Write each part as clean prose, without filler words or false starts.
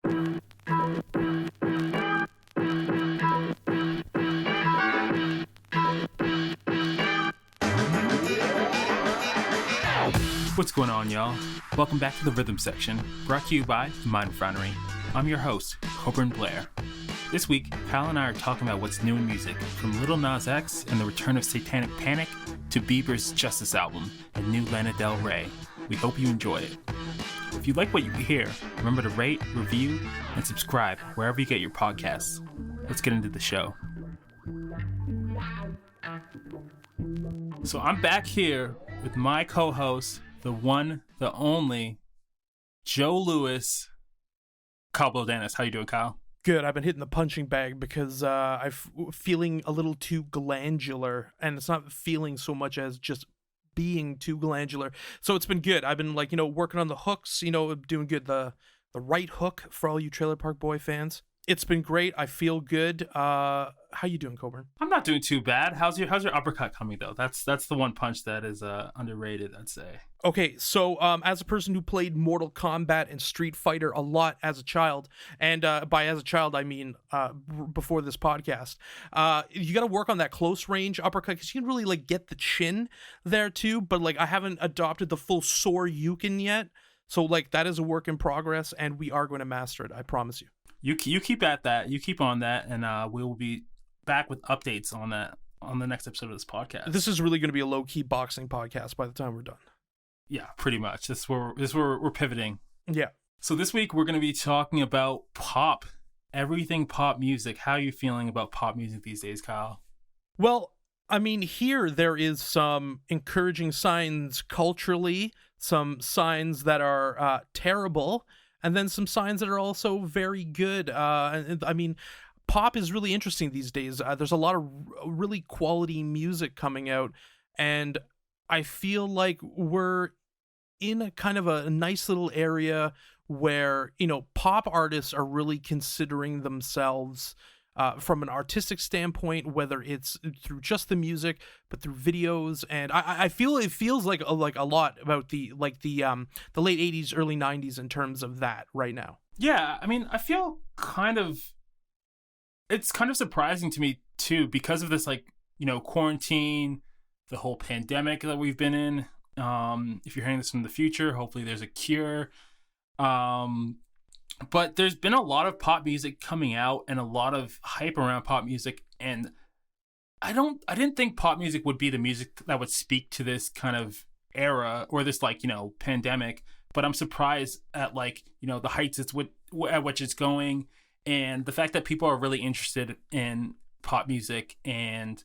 What's going on, y'all? Welcome back to the Rhythm Section, brought to you by Mind Refinery. I'm your host, Coburn Blair. This week, Kyle and I are talking about what's new in music, from Lil Nas X and the return of Satanic Panic to Bieber's Justice album and new Lana Del Rey. We hope you enjoy it. If you like what you hear, remember to rate, review, and subscribe wherever you get your podcasts. Let's get into the show. So I'm back here with my co-host, the one, the only, Joe Lewis, Kyle Bodanis. How you doing, Kyle? Good. I've been hitting the punching bag because I'm feeling a little too glandular, and it's not feeling so much as just being too glandular. So it's been good. I've been working on the hooks, doing good. The right hook for all you Trailer Park Boy fans. It's been great. I feel good. How you doing, Coburn? I'm not doing too bad. How's your uppercut coming though? That's the one punch that is underrated, I'd say. Okay, so as a person who played Mortal Kombat and Street Fighter a lot as a child, and by as a child I mean before this podcast, you got to work on that close range uppercut because you can really get the chin there too. But I haven't adopted the full Soryuken yet, so that is a work in progress, and we are going to master it. I promise you. You keep at that. You keep on that, and we will be back with updates on that on the next episode of this podcast. This is really going to be a low-key boxing podcast by the time we're done. Yeah, pretty much. This is where we're pivoting. Yeah. So this week we're going to be talking about pop, everything pop music. How are you feeling about pop music these days, Kyle? Well, I mean, here there is some encouraging signs culturally, some signs that are terrible, and then some signs that are also very good. I mean, pop is really interesting these days. There's a lot of really quality music coming out, and I feel like we're in a kind of a nice little area where, pop artists are really considering themselves from an artistic standpoint, whether it's through just the music, but through videos. And I feel it feels like a lot about the late 80s, early 90s in terms of that right now. Yeah, I mean, I feel it's kind of surprising to me too, because of this quarantine, the whole pandemic that we've been in. If you're hearing this from the future, hopefully there's a cure. But there's been a lot of pop music coming out and a lot of hype around pop music, and I didn't think pop music would be the music that would speak to this kind of era or this pandemic, but I'm surprised at the heights at which it's going, and the fact that people are really interested in pop music, and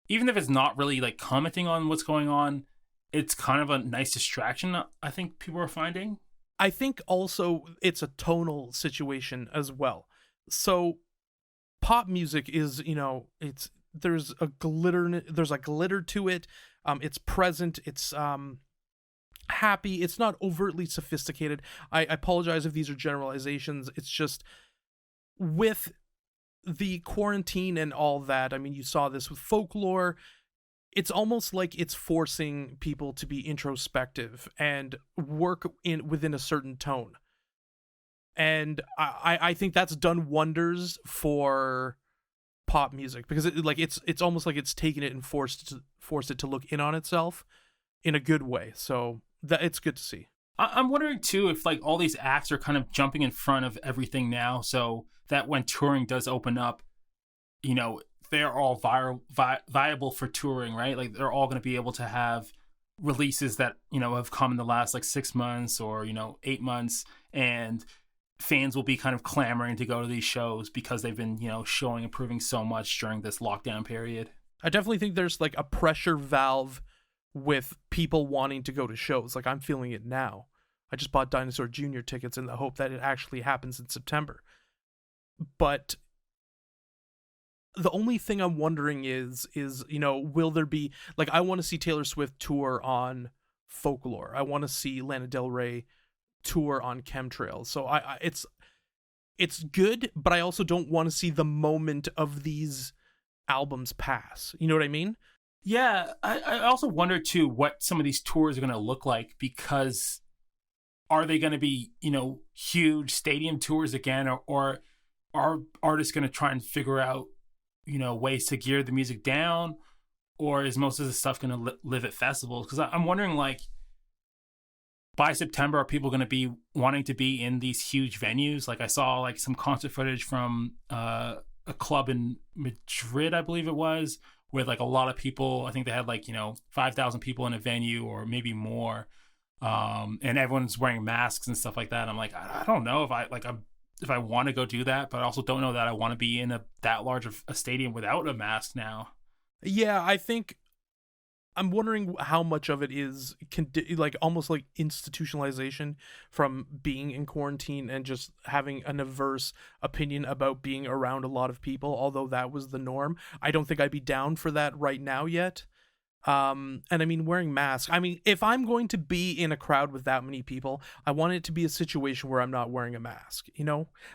even if it's not really commenting on what's going on, it's kind of a nice distraction I think people are finding. I think also it's a tonal situation as well. So pop music is, there's a glitter to it. It's present. It's happy. It's not overtly sophisticated. I apologize if these are generalizations. It's just with the quarantine and all that. I mean, you saw this with folklore. It's almost like it's forcing people to be introspective and work within a certain tone. And I think that's done wonders for pop music, because it's almost like it's taken it and forced it to look in on itself in a good way. So that it's good to see. I'm wondering too if all these acts are kind of jumping in front of everything now, so that when touring does open up, they're all viable for touring, right? They're all going to be able to have releases that, have come in the last 6 months or, 8 months, and fans will be kind of clamoring to go to these shows because they've been, showing and proving so much during this lockdown period. I definitely think there's a pressure valve with people wanting to go to shows. I'm feeling it now. I just bought Dinosaur Jr. tickets in the hope that it actually happens in September. But the only thing I'm wondering is will there be I want to see Taylor Swift tour on Folklore. I want to see Lana Del Rey tour on Chemtrails. So it's good, but I also don't want to see the moment of these albums pass. You know what I mean? Yeah, I also wonder too what some of these tours are going to look like, because are they going to be, huge stadium tours again, or are artists going to try and figure out, ways to gear the music down, or is most of the stuff going to live at festivals? Because I'm wondering, like, by September, are people going to be wanting to be in these huge venues? Like, I saw like some concert footage from a club in Madrid, I believe it was, with like a lot of people. I think they had like 5,000 people in a venue or maybe more, and everyone's wearing masks and stuff like that. I'm like, I don't know if I want to go do that, but I also don't know that I want to be in that large of a stadium without a mask now. Yeah, I think I'm wondering how much of it is like almost like institutionalization from being in quarantine and just having an adverse opinion about being around a lot of people, although that was the norm. I don't think I'd be down for that right now yet. And I mean, wearing masks, I mean, if I'm going to be in a crowd with that many people, I want it to be a situation where I'm not wearing a mask,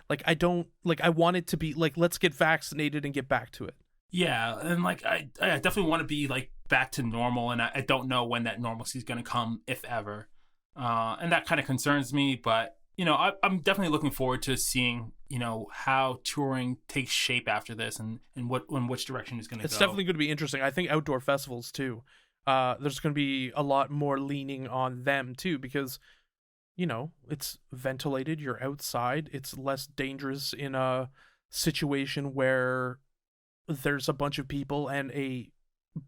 like I want it to be like, let's get vaccinated and get back to it. Yeah, and like I definitely want to be like back to normal, and I don't know when that normalcy is going to come, if ever. And that kind of concerns me, but I'm definitely looking forward to seeing how touring takes shape after this, and which direction is going to go. It's definitely going to be interesting. I think outdoor festivals too. There's going to be a lot more leaning on them too, because it's ventilated. You're outside. It's less dangerous in a situation where there's a bunch of people and a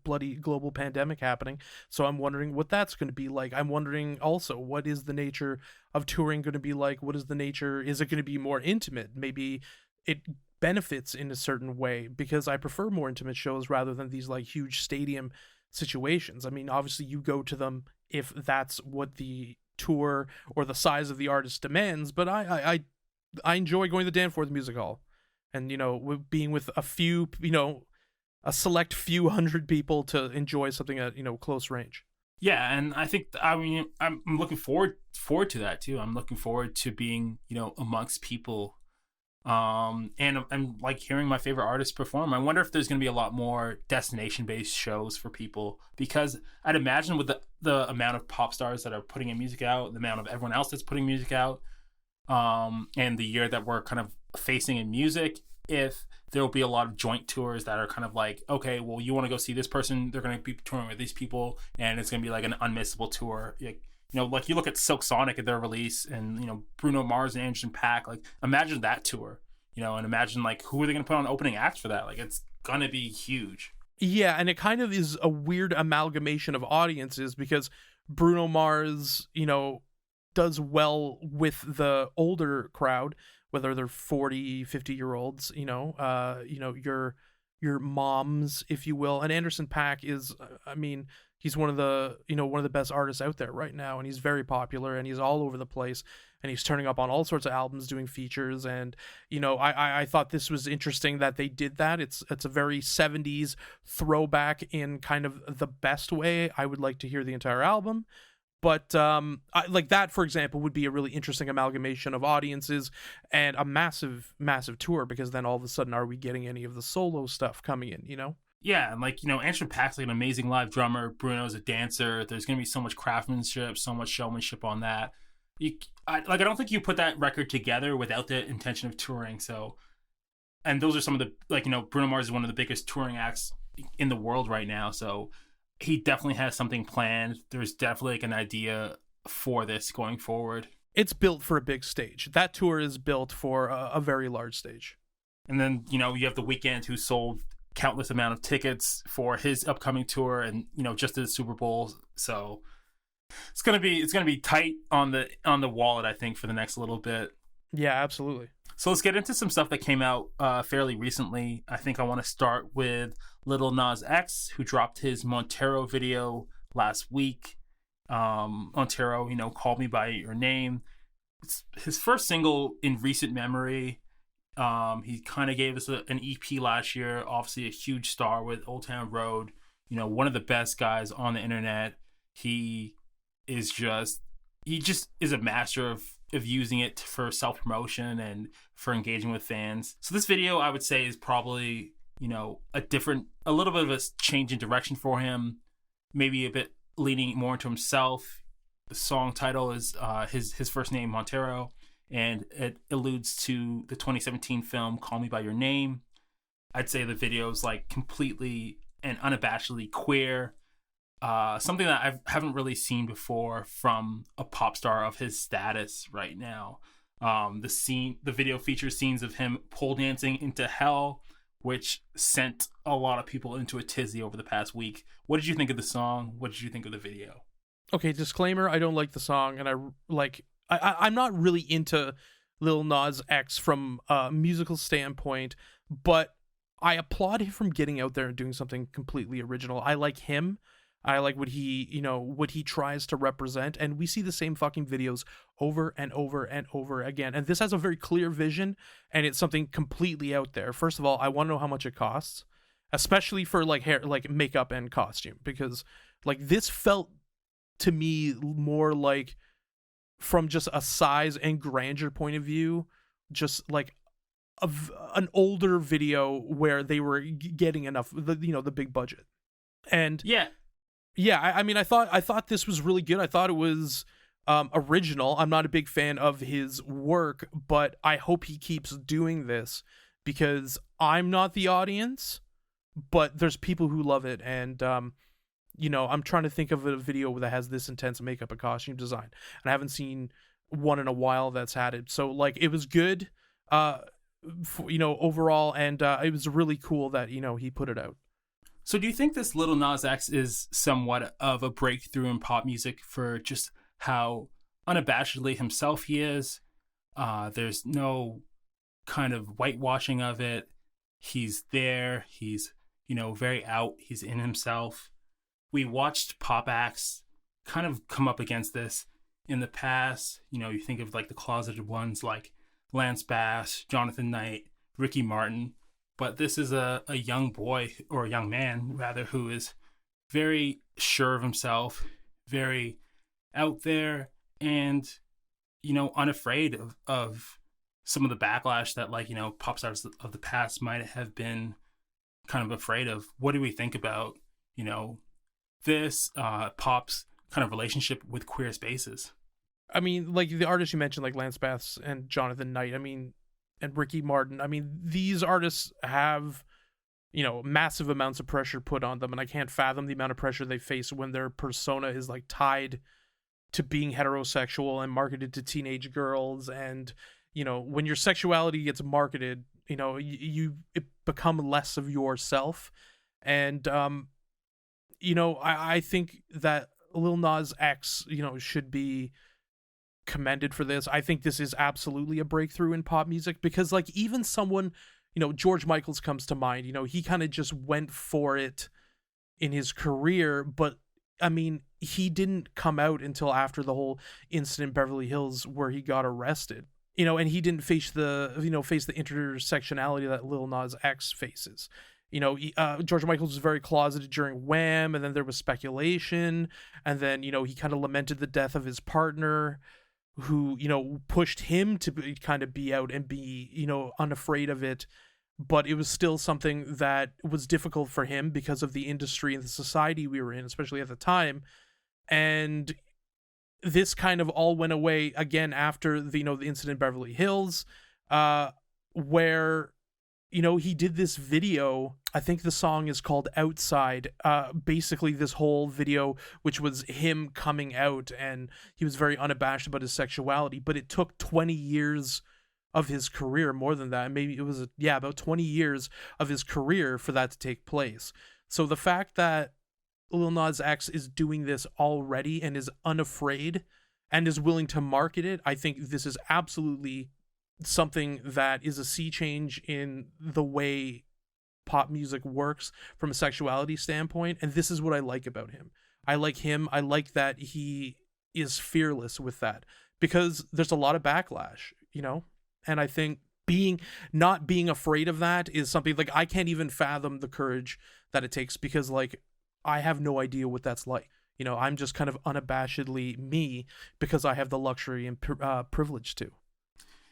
bloody global pandemic happening. So I'm wondering what that's going to be like. I'm wondering also, what is the nature of touring going to be like? What is the nature? Is it going to be more intimate? Maybe it benefits in a certain way, because I prefer more intimate shows rather than these like huge stadium situations. I mean, obviously you go to them if that's what the tour or the size of the artist demands, but I enjoy going to the Danforth Music Hall. And, being with a few, a select few hundred people to enjoy something at, close range. Yeah, and I think, I'm looking forward to that too. I'm looking forward to being, amongst people, and I'm like hearing my favorite artists perform. I wonder if there's going to be a lot more destination-based shows for people, because I'd imagine with the amount of pop stars that are putting in music out, the amount of everyone else that's putting music out, and the year that we're kind of facing in music, if there will be a lot of joint tours that are kind of like, okay, well, you want to go see this person, they're going to be touring with these people, and it's going to be like an unmissable tour. Like you look at Silk Sonic at their release, and Bruno Mars and Anderson .Paak. Like, imagine that tour, and imagine like who are they going to put on opening acts for that? Like, it's gonna be huge. Yeah, and it kind of is a weird amalgamation of audiences, because Bruno Mars, does well with the older crowd, whether they're 40, 50-year-olds, your moms, if you will. And Anderson .Paak is, I mean, he's one of the best artists out there right now, and he's very popular, and he's all over the place, and he's turning up on all sorts of albums, doing features. And I thought this was interesting that they did that. It's a very 70s throwback in kind of the best way. I would like to hear the entire album. But like that, for example, would be a really interesting amalgamation of audiences and a massive, massive tour, because then all of a sudden, are we getting any of the solo stuff coming in, Yeah, and like, Anderson .Paak's like an amazing live drummer. Bruno's a dancer. There's going to be so much craftsmanship, so much showmanship on that. I don't think you put that record together without the intention of touring. So, and those are some of the, like, Bruno Mars is one of the biggest touring acts in the world right now. So he definitely has something planned. There's definitely like an idea for this going forward. It's built for a big stage. That tour is built for a very large stage. And then, you have The Weeknd, who sold countless amount of tickets for his upcoming tour, and just did the Super Bowl. So it's gonna be tight on the wallet, I think, for the next little bit. Yeah, absolutely. So let's get into some stuff that came out fairly recently. I think I want to start with Lil Nas X, who dropped his Montero video last week. Montero, Call Me By Your Name. It's his first single in recent memory. He kind of gave us an EP last year. Obviously a huge star with Old Town Road. One of the best guys on the internet. He just is a master of using it for self-promotion and for engaging with fans. So this video, I would say, is probably, a little bit of a change in direction for him. Maybe a bit leaning more into himself. The song title is his first name, Montero, and it alludes to the 2017 film Call Me by Your Name. I'd say the video is like completely and unabashedly queer. Something that I haven't really seen before from a pop star of his status right now. The video features scenes of him pole dancing into hell, which sent a lot of people into a tizzy over the past week. What did you think of the song? What did you think of the video? Okay, disclaimer, I don't like the song, and I'm not really into Lil Nas X from a musical standpoint, but I applaud him from getting out there and doing something completely original. I like him. I like what he tries to represent, and we see the same fucking videos over and over and over again. And this has a very clear vision, and it's something completely out there. First of all, I want to know how much it costs, especially for like hair, like makeup and costume, because like this felt to me more like, from just a size and grandeur point of view, just like an older video where they were getting enough, the big budget. And I mean, I thought this was really good. I thought it was original. I'm not a big fan of his work, but I hope he keeps doing this, because I'm not the audience, but there's people who love it. And I'm trying to think of a video that has this intense makeup and costume design, and I haven't seen one in a while that's had it. So like, it was good, overall, and it was really cool that he put it out. So do you think this Lil Nas X is somewhat of a breakthrough in pop music for just how unabashedly himself he is? There's no kind of whitewashing of it. He's there. He's, very out. He's in himself. We watched pop acts kind of come up against this in the past. You think of like the closeted ones like Lance Bass, Jonathan Knight, Ricky Martin. But this is a young boy, or a young man rather, who is very sure of himself, very out there, and unafraid of some of the backlash that pop stars of the past might have been kind of afraid of. What do we think about this pop's kind of relationship with queer spaces? I mean, like the artists you mentioned, like Lance Bass and Jonathan Knight, and Ricky Martin. I mean, these artists have, massive amounts of pressure put on them, and I can't fathom the amount of pressure they face when their persona is like tied to being heterosexual and marketed to teenage girls. And, when your sexuality gets marketed, you become less of yourself. And, I think that Lil Nas X, should be commended for this. I think this is absolutely a breakthrough in pop music, because like even someone, George Michael's comes to mind. He kind of just went for it in his career, but I mean, he didn't come out until after the whole incident in Beverly Hills where he got arrested, and he didn't face the intersectionality that Lil Nas X faces. George Michael was very closeted during Wham, and then there was speculation, and then he kind of lamented the death of his partner, who pushed him to kind of be out and be unafraid of it. But it was still something that was difficult for him because of the industry and the society we were in, especially at the time. And this kind of all went away again after the the incident in Beverly Hills, where he did this video. I think the song is called Outside. Basically this whole video, which was him coming out, and he was very unabashed about his sexuality, but it took 20 years of his career, more than that. Maybe it was about 20 years of his career for that to take place. So the fact that Lil Nas X is doing this already and is unafraid and is willing to market it, I think this is absolutely something that is a sea change in the way pop music works from a sexuality standpoint. And this is what I like about him. I like that he is fearless with that, because there's a lot of backlash, and I think not being afraid of that is something like I can't even fathom the courage that it takes, because like I have no idea what that's like. I'm just kind of unabashedly me because I have the luxury and privilege to.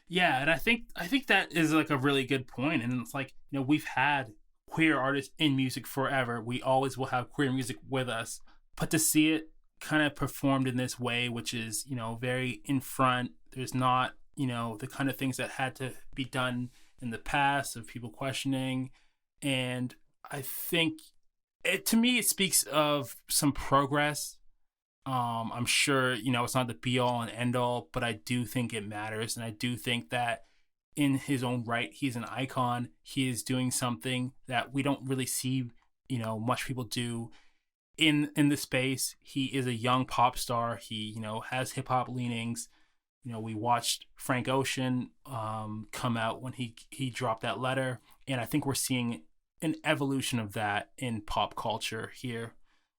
Yeah, and I think that is like a really good point. And it's like, we've had queer artists in music forever. We always will have queer music with us. But to see it kind of performed in this way, which is, very in front. There's not, the kind of things that had to be done in the past of people questioning. And I think to me, it speaks of some progress. I'm sure, it's not the be all and end all, but I do think it matters. And I do think that in his own right, he's an icon. He is doing something that we don't really see, much people do in the space. He is a young pop star. He, has hip hop leanings. We watched Frank Ocean come out when he dropped that letter. And I think we're seeing an evolution of that in pop culture here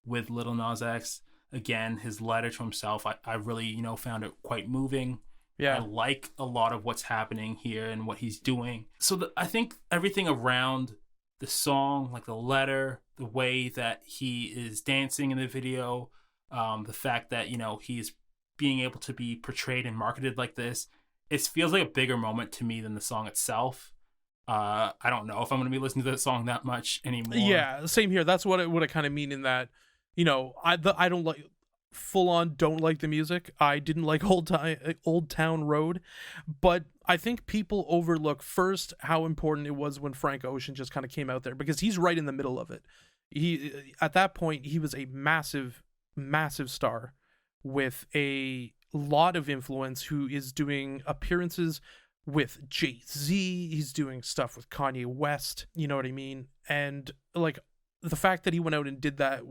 with Lil Nas X. Again, his letter to himself, I really, found it quite moving. Yeah. I like a lot of what's happening here and what he's doing. So I think everything around the song, like the letter, the way that he is dancing in the video, the fact that, he's being able to be portrayed and marketed like this, it feels like a bigger moment to me than the song itself. I don't know if I'm going to be listening to that song that much anymore. Yeah, same here. That's what I kind of mean in that, I don't like full on don't like the music. I didn't like Old Town Road, but I think people overlook first how important it was when Frank Ocean just kind of came out there, because he's right in the middle of it. He at that point he was a massive star with a lot of influence, who is doing appearances with Jay-Z. He's doing stuff with Kanye West, you know what I mean? And like the fact that he went out and did that,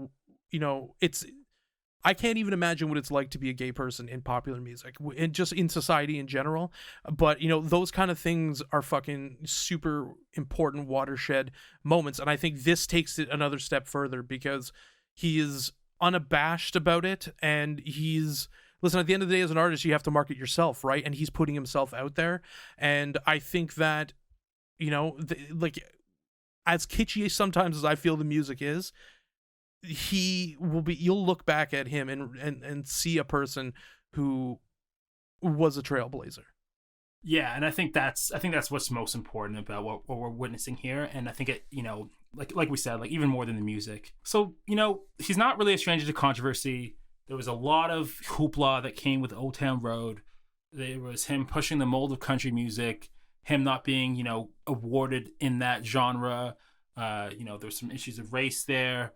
I can't even imagine what it's like to be a gay person in popular music and just in society in general. But, those kind of things are fucking super important watershed moments. And I think this takes it another step further, because he is unabashed about it. And listen, at the end of the day, as an artist, you have to market yourself, right? And he's putting himself out there. And I think that, as kitschy sometimes as I feel the music is, you'll look back at him and see a person who was a trailblazer. Yeah, and I think that's what's most important about what we're witnessing here. And I think it, like we said, like even more than the music. So, he's not really a stranger to controversy. There was a lot of hoopla that came with Old Town Road. There was him pushing the mold of country music, him not being, awarded in that genre. There's some issues of race there.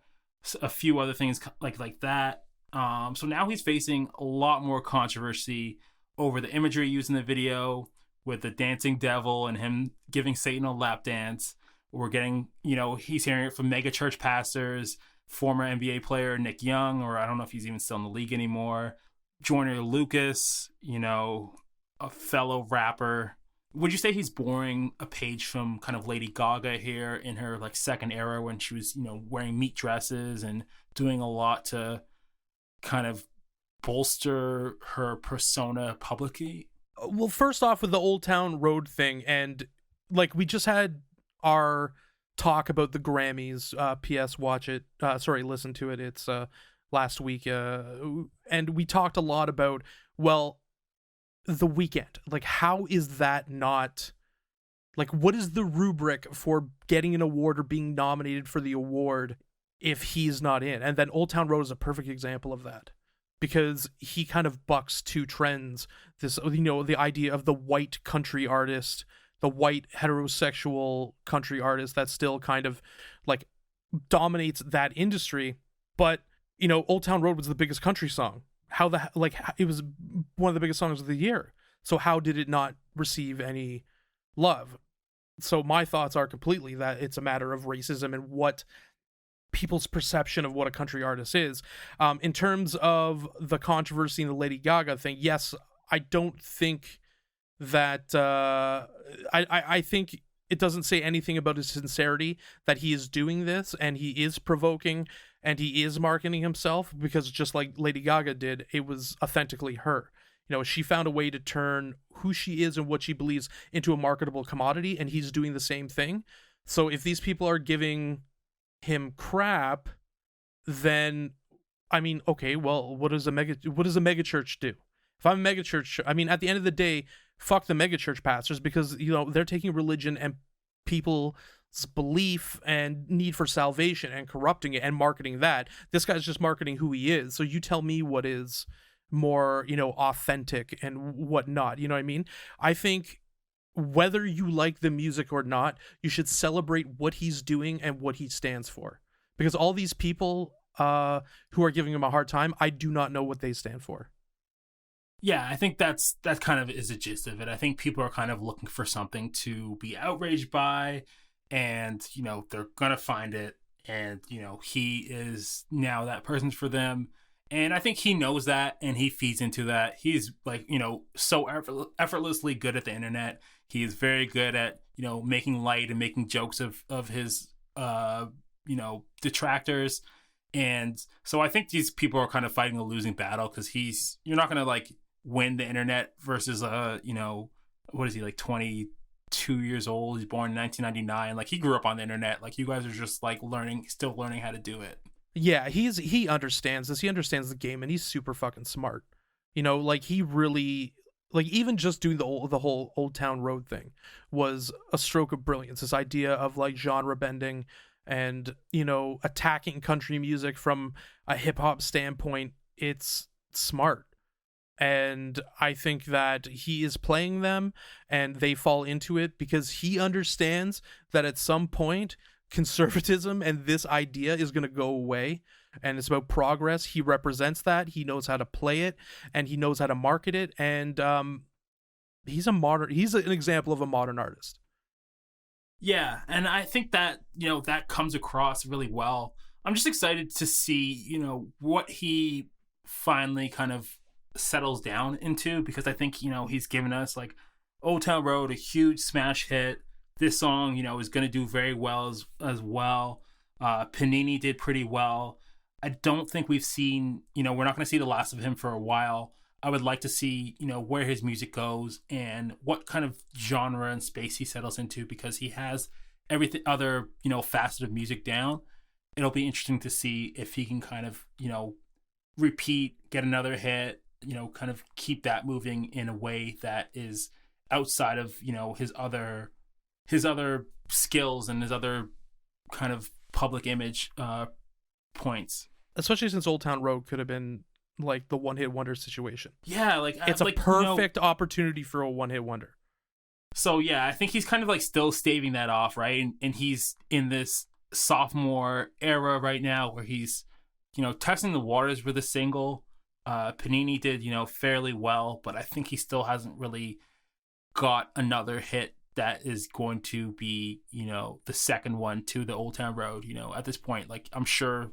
A few other things like that. So now he's facing a lot more controversy over the imagery used in the video with the dancing devil and him giving Satan a lap dance. We're getting, he's hearing it from mega church pastors, former NBA player Nick Young, or I don't know if he's even still in the league anymore, Joyner Lucas, a fellow rapper. Would you say he's borrowing a page from kind of Lady Gaga here in her like second era, when she was, wearing meat dresses and doing a lot to kind of bolster her persona publicly? Well, first off with the Old Town Road thing, and like we just had our talk about the Grammys, PS watch it, listen to it. It's last week, and we talked a lot about, well, The Weeknd, like how is that not, like what is the rubric for getting an award or being nominated for the award if he's not in? And then Old Town Road is a perfect example of that, because he kind of bucks two trends. This, the idea of the white country artist, the white heterosexual country artist that still kind of like dominates that industry. But, Old Town Road was the biggest country song. It was one of the biggest songs of the year. So how did it not receive any love? So my thoughts are completely that it's a matter of racism and what people's perception of what a country artist is. In terms of the controversy in the Lady Gaga thing, yes, I don't think that I think it doesn't say anything about his sincerity that he is doing this and he is provoking and he is marketing himself, because just like Lady Gaga did, it was authentically her. She found a way to turn who she is and what she believes into a marketable commodity, and he's doing the same thing. So if these people are giving him crap, then I mean, okay, well, what does a mega church do? If I'm a mega church, I mean, at the end of the day, fuck the mega church pastors, because they're taking religion and people's belief and need for salvation and corrupting it and marketing that. This guy's just marketing who he is. So you tell me what is more, authentic and whatnot. You know what I mean? I think whether you like the music or not, you should celebrate what he's doing and what he stands for. Because all these people who are giving him a hard time, I do not know what they stand for. Yeah, I think that kind of is the gist of it. I think people are kind of looking for something to be outraged by, and they're gonna find it, and he is now that person for them. And I think he knows that, and he feeds into that. He's like, so effortlessly good at the internet. He is very good at, making light and making jokes of his, detractors. And so I think these people are kind of fighting a losing battle, because you're not going to like win the internet versus, what is he, like 22 years old? He's born in 1999. Like, he grew up on the internet. Like, you guys are just like still learning how to do it. Yeah, he understands this. He understands the game, and he's super fucking smart. Like, he really, like, even just doing the whole Old Town Road thing was a stroke of brilliance. This idea of like genre bending and attacking country music from a hip hop standpoint. It's smart. And I think that he is playing them and they fall into it because he understands that at some point conservatism and this idea is going to go away, and it's about progress. He represents that. He knows how to play it, and he knows how to market it. And he's an example of a modern artist. Yeah, and I think that that comes across really well. I'm just excited to see what he finally kind of settles down into, because I think he's given us like Old Town Road, a huge smash hit. This song is going to do very well as well. Panini did pretty well. I don't think we've seen we're not going to see the last of him for a while. I would like to see where his music goes and what kind of genre and space he settles into, because he has everything other facet of music down. It'll be interesting to see if he can kind of repeat, get another hit, kind of keep that moving in a way that is outside of his other skills and his other kind of public image points. Especially since Old Town Road could have been like the one-hit wonder situation. Yeah, like it's a perfect opportunity for a one-hit wonder. So yeah, I think he's kind of like still staving that off, right? And he's in this sophomore era right now where he's testing the waters with a single. Panini did fairly well, but I think he still hasn't really got another hit that is going to be the second one to the Old Town Road. At this point, like, I'm sure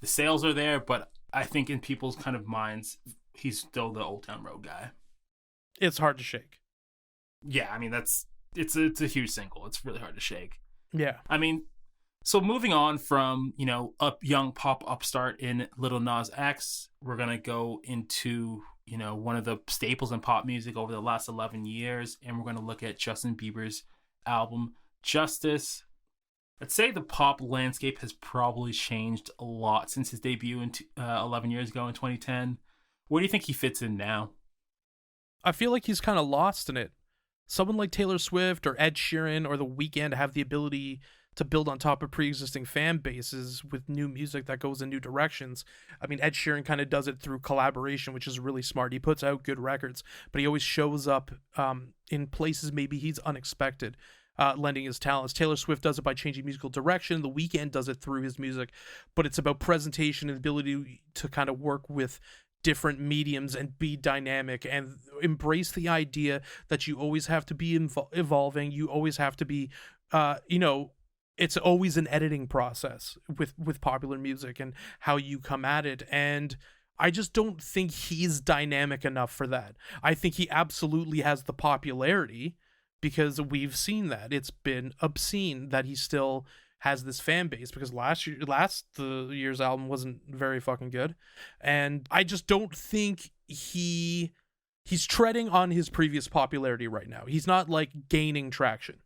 the sales are there, but I think in people's kind of minds, he's still the Old Town Road guy. It's hard to shake. Yeah, I mean, it's a huge single. It's really hard to shake. Yeah. I mean, so moving on from, young pop upstart in Lil Nas X, we're going to go into, one of the staples in pop music over the last 11 years, and we're going to look at Justin Bieber's album, Justice. I'd say the pop landscape has probably changed a lot since his debut 11 years ago in 2010. Where do you think he fits in now? I feel like he's kind of lost in it. Someone like Taylor Swift or Ed Sheeran or The Weeknd have the ability to build on top of pre-existing fan bases with new music that goes in new directions. I mean, Ed Sheeran kind of does it through collaboration, which is really smart. He puts out good records, but he always shows up in places maybe he's unexpected, lending his talents. Taylor Swift does it by changing musical direction. The Weeknd does it through his music, but it's about presentation and ability to kind of work with different mediums and be dynamic and embrace the idea that you always have to be evolving. You always have to be, it's always an editing process with popular music and how you come at it. And I just don't think he's dynamic enough for that. I think he absolutely has the popularity because we've seen that. It's been obscene that he still has this fan base, because last year's album wasn't very fucking good. And I just don't think he's treading on his previous popularity right now. He's not like gaining traction.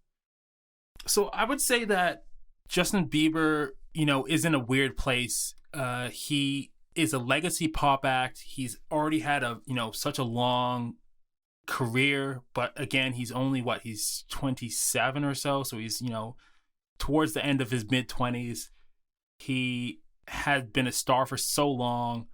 So I would say that Justin Bieber, is in a weird place. He is a legacy pop act. He's already had such a long career, but again, he's only he's 27 or so. So he's, towards the end of his mid-20s. He had been a star for so long.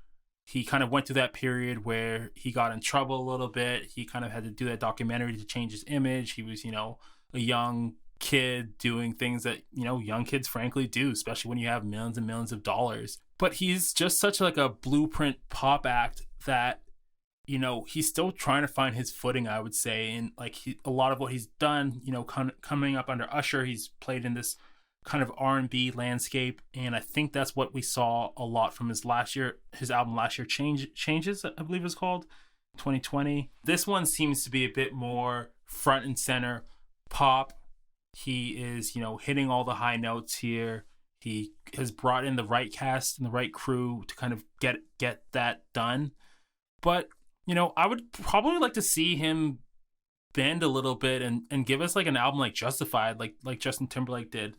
He kind of went through that period where he got in trouble a little bit. He kind of had to do that documentary to change his image. He was, a young kid doing things that, young kids frankly do, especially when you have millions and millions of dollars. But he's just such like a blueprint pop act that, he's still trying to find his footing, I would say. And like a lot of what he's done, coming up under Usher, he's played in this kind of R&B landscape, and I think that's what we saw a lot from his album last year, Changes, I believe it's called, 2020. This one seems to be a bit more front and center pop. He is, hitting all the high notes here. He has brought in the right cast and the right crew to kind of get that done. But, I would probably like to see him bend a little bit and give us like an album like Justified, like Justin Timberlake did,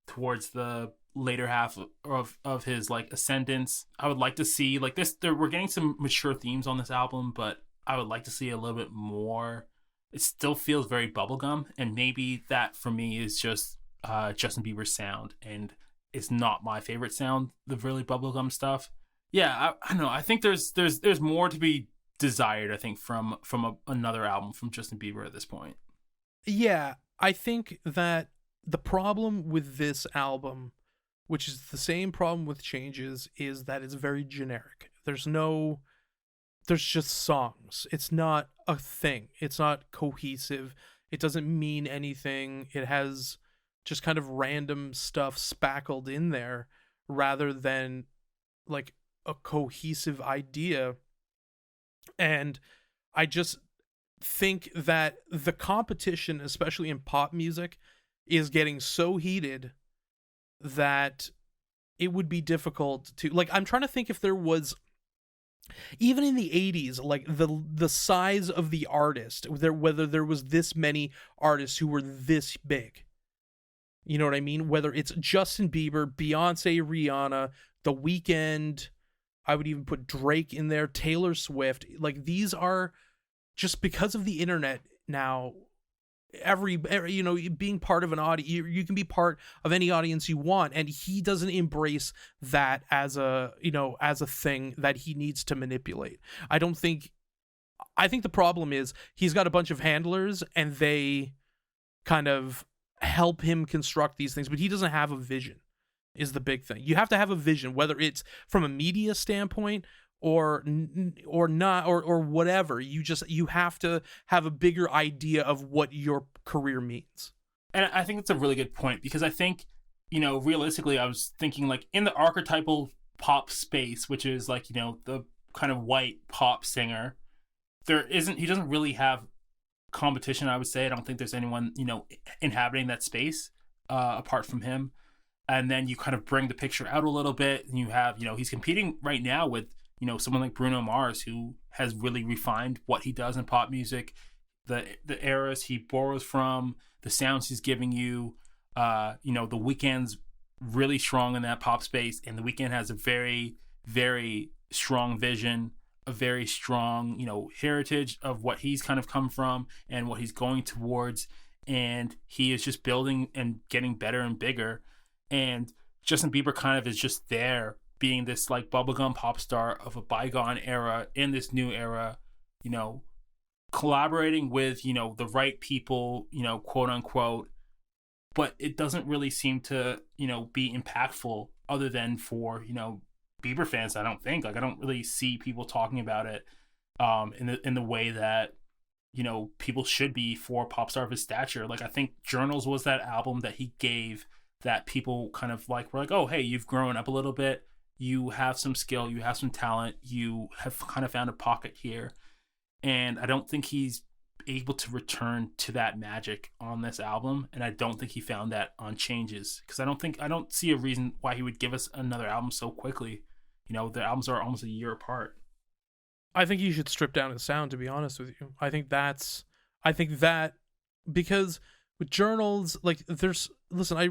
towards the later half of his like ascendance. I would like to see like this. We're getting some mature themes on this album, but I would like to see a little bit more. It still feels very bubblegum, and maybe that for me is just Justin Bieber's sound, and it's not my favorite sound, the really bubblegum stuff. Yeah, I don't know. I think there's more to be desired, I think, from another album from Justin Bieber at this point. Yeah, I think that the problem with this album, which is the same problem with Changes, is that it's very generic. There's just songs. It's not a thing. It's not cohesive. It doesn't mean anything. It has just kind of random stuff spackled in there rather than like a cohesive idea. And I just think that the competition, especially in pop music, is getting so heated that it would be difficult to, like, I'm trying to think if there was, even in the 80s, like the size of the artist, whether there was this many artists who were this big. You know what I mean? Whether it's Justin Bieber, Beyonce, Rihanna, The Weeknd, I would even put Drake in there, Taylor Swift. Like, these are just because of the internet now. Every being part of an audience, you can be part of any audience you want, and he doesn't embrace that as a thing that he needs to manipulate. I think the problem is he's got a bunch of handlers and they kind of help him construct these things, but he doesn't have a vision. Is the big thing. You have to have a vision, whether it's from a media standpoint or not, or whatever. You have to have a bigger idea of what your career means. And I think that's a really good point, because I think, realistically, I was thinking like in the archetypal pop space, which is like, the kind of white pop singer, he doesn't really have competition, I would say. I don't think there's anyone, inhabiting that space apart from him. And then you kind of bring the picture out a little bit, and you have, he's competing right now with, someone like Bruno Mars, who has really refined what he does in pop music, the eras he borrows from, the sounds he's giving you. The Weeknd's really strong in that pop space, and the Weeknd has a very, very strong vision, a very strong, heritage of what he's kind of come from and what he's going towards, and he is just building and getting better and bigger. And Justin Bieber kind of is just there, being this like bubblegum pop star of a bygone era in this new era, collaborating with, the right people, quote unquote, but it doesn't really seem to, be impactful other than for, Bieber fans. I don't think, like, I don't really see people talking about it in the way that, people should be for a pop star of his stature. Like, I think Journals was that album that he gave that people kind of like were like, oh, hey, you've grown up a little bit, you have some skill, you have some talent, you have kind of found a pocket here. And I don't think he's able to return to that magic on this album, and I don't think he found that on Changes, because I don't see a reason why he would give us another album so quickly. The albums are almost a year apart. I think he should strip down his sound, to be honest with you. I think that because with Journals, like, I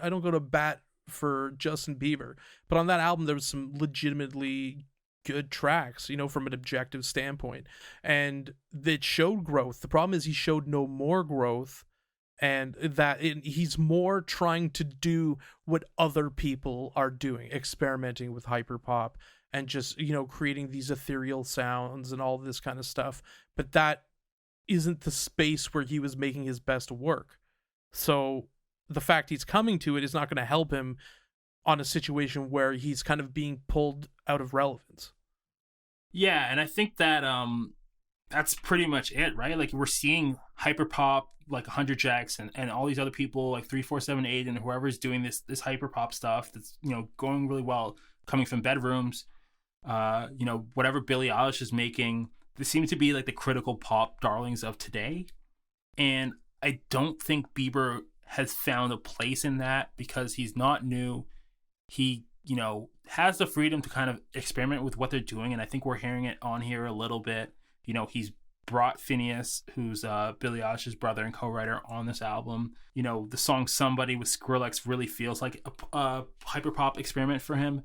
don't go to bat for Justin Bieber, but on that album there was some legitimately good tracks, from an objective standpoint, and that showed growth. The problem is he showed no more growth, and he's more trying to do what other people are doing, experimenting with hyperpop and just, creating these ethereal sounds and all this kind of stuff. But that isn't the space where he was making his best work. So the fact he's coming to it is not going to help him on a situation where he's kind of being pulled out of relevance. Yeah, and I think that that's pretty much it, right? Like, we're seeing hyperpop, like 100 Jacks and all these other people, like 3478 and whoever's doing this hyperpop stuff that's, going really well, coming from bedrooms. Whatever Billie Eilish is making, they seem to be like the critical pop darlings of today. And I don't think Bieber has found a place in that, because he's not new. He, has the freedom to kind of experiment with what they're doing. And I think we're hearing it on here a little bit. He's brought Phineas, who's Billie Eilish's brother and co-writer, on this album. The song Somebody with Skrillex really feels like a hyperpop experiment for him.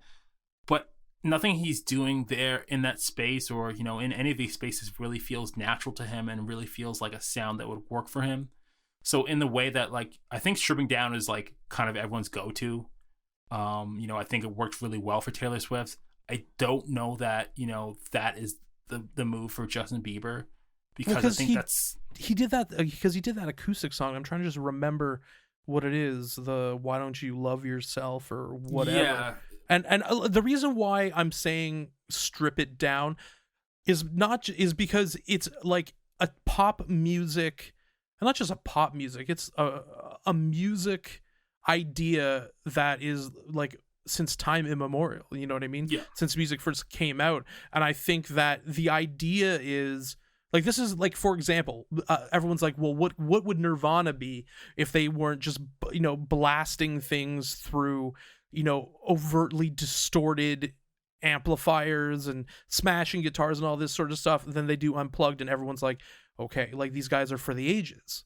But nothing he's doing there in that space, or, in any of these spaces, really feels natural to him and really feels like a sound that would work for him. So in the way that, like, I think Stripping Down is like kind of everyone's go-to. I think it worked really well for Taylor Swift. I don't know that, that is the move for Justin Bieber, because I think he did that because he did that acoustic song. I'm trying to just remember what it is. The Why Don't You Love Yourself or whatever. Yeah. And the reason why I'm saying strip it down is because it's like a pop music, and not just a pop music. It's a music idea that is like since time immemorial. You know what I mean? Yeah. Since music first came out, and I think that the idea is like, this is like, for example, everyone's like, well, what would Nirvana be if they weren't just blasting things through overtly distorted amplifiers and smashing guitars and all this sort of stuff? Then they do Unplugged, and everyone's like, okay, like, these guys are for the ages.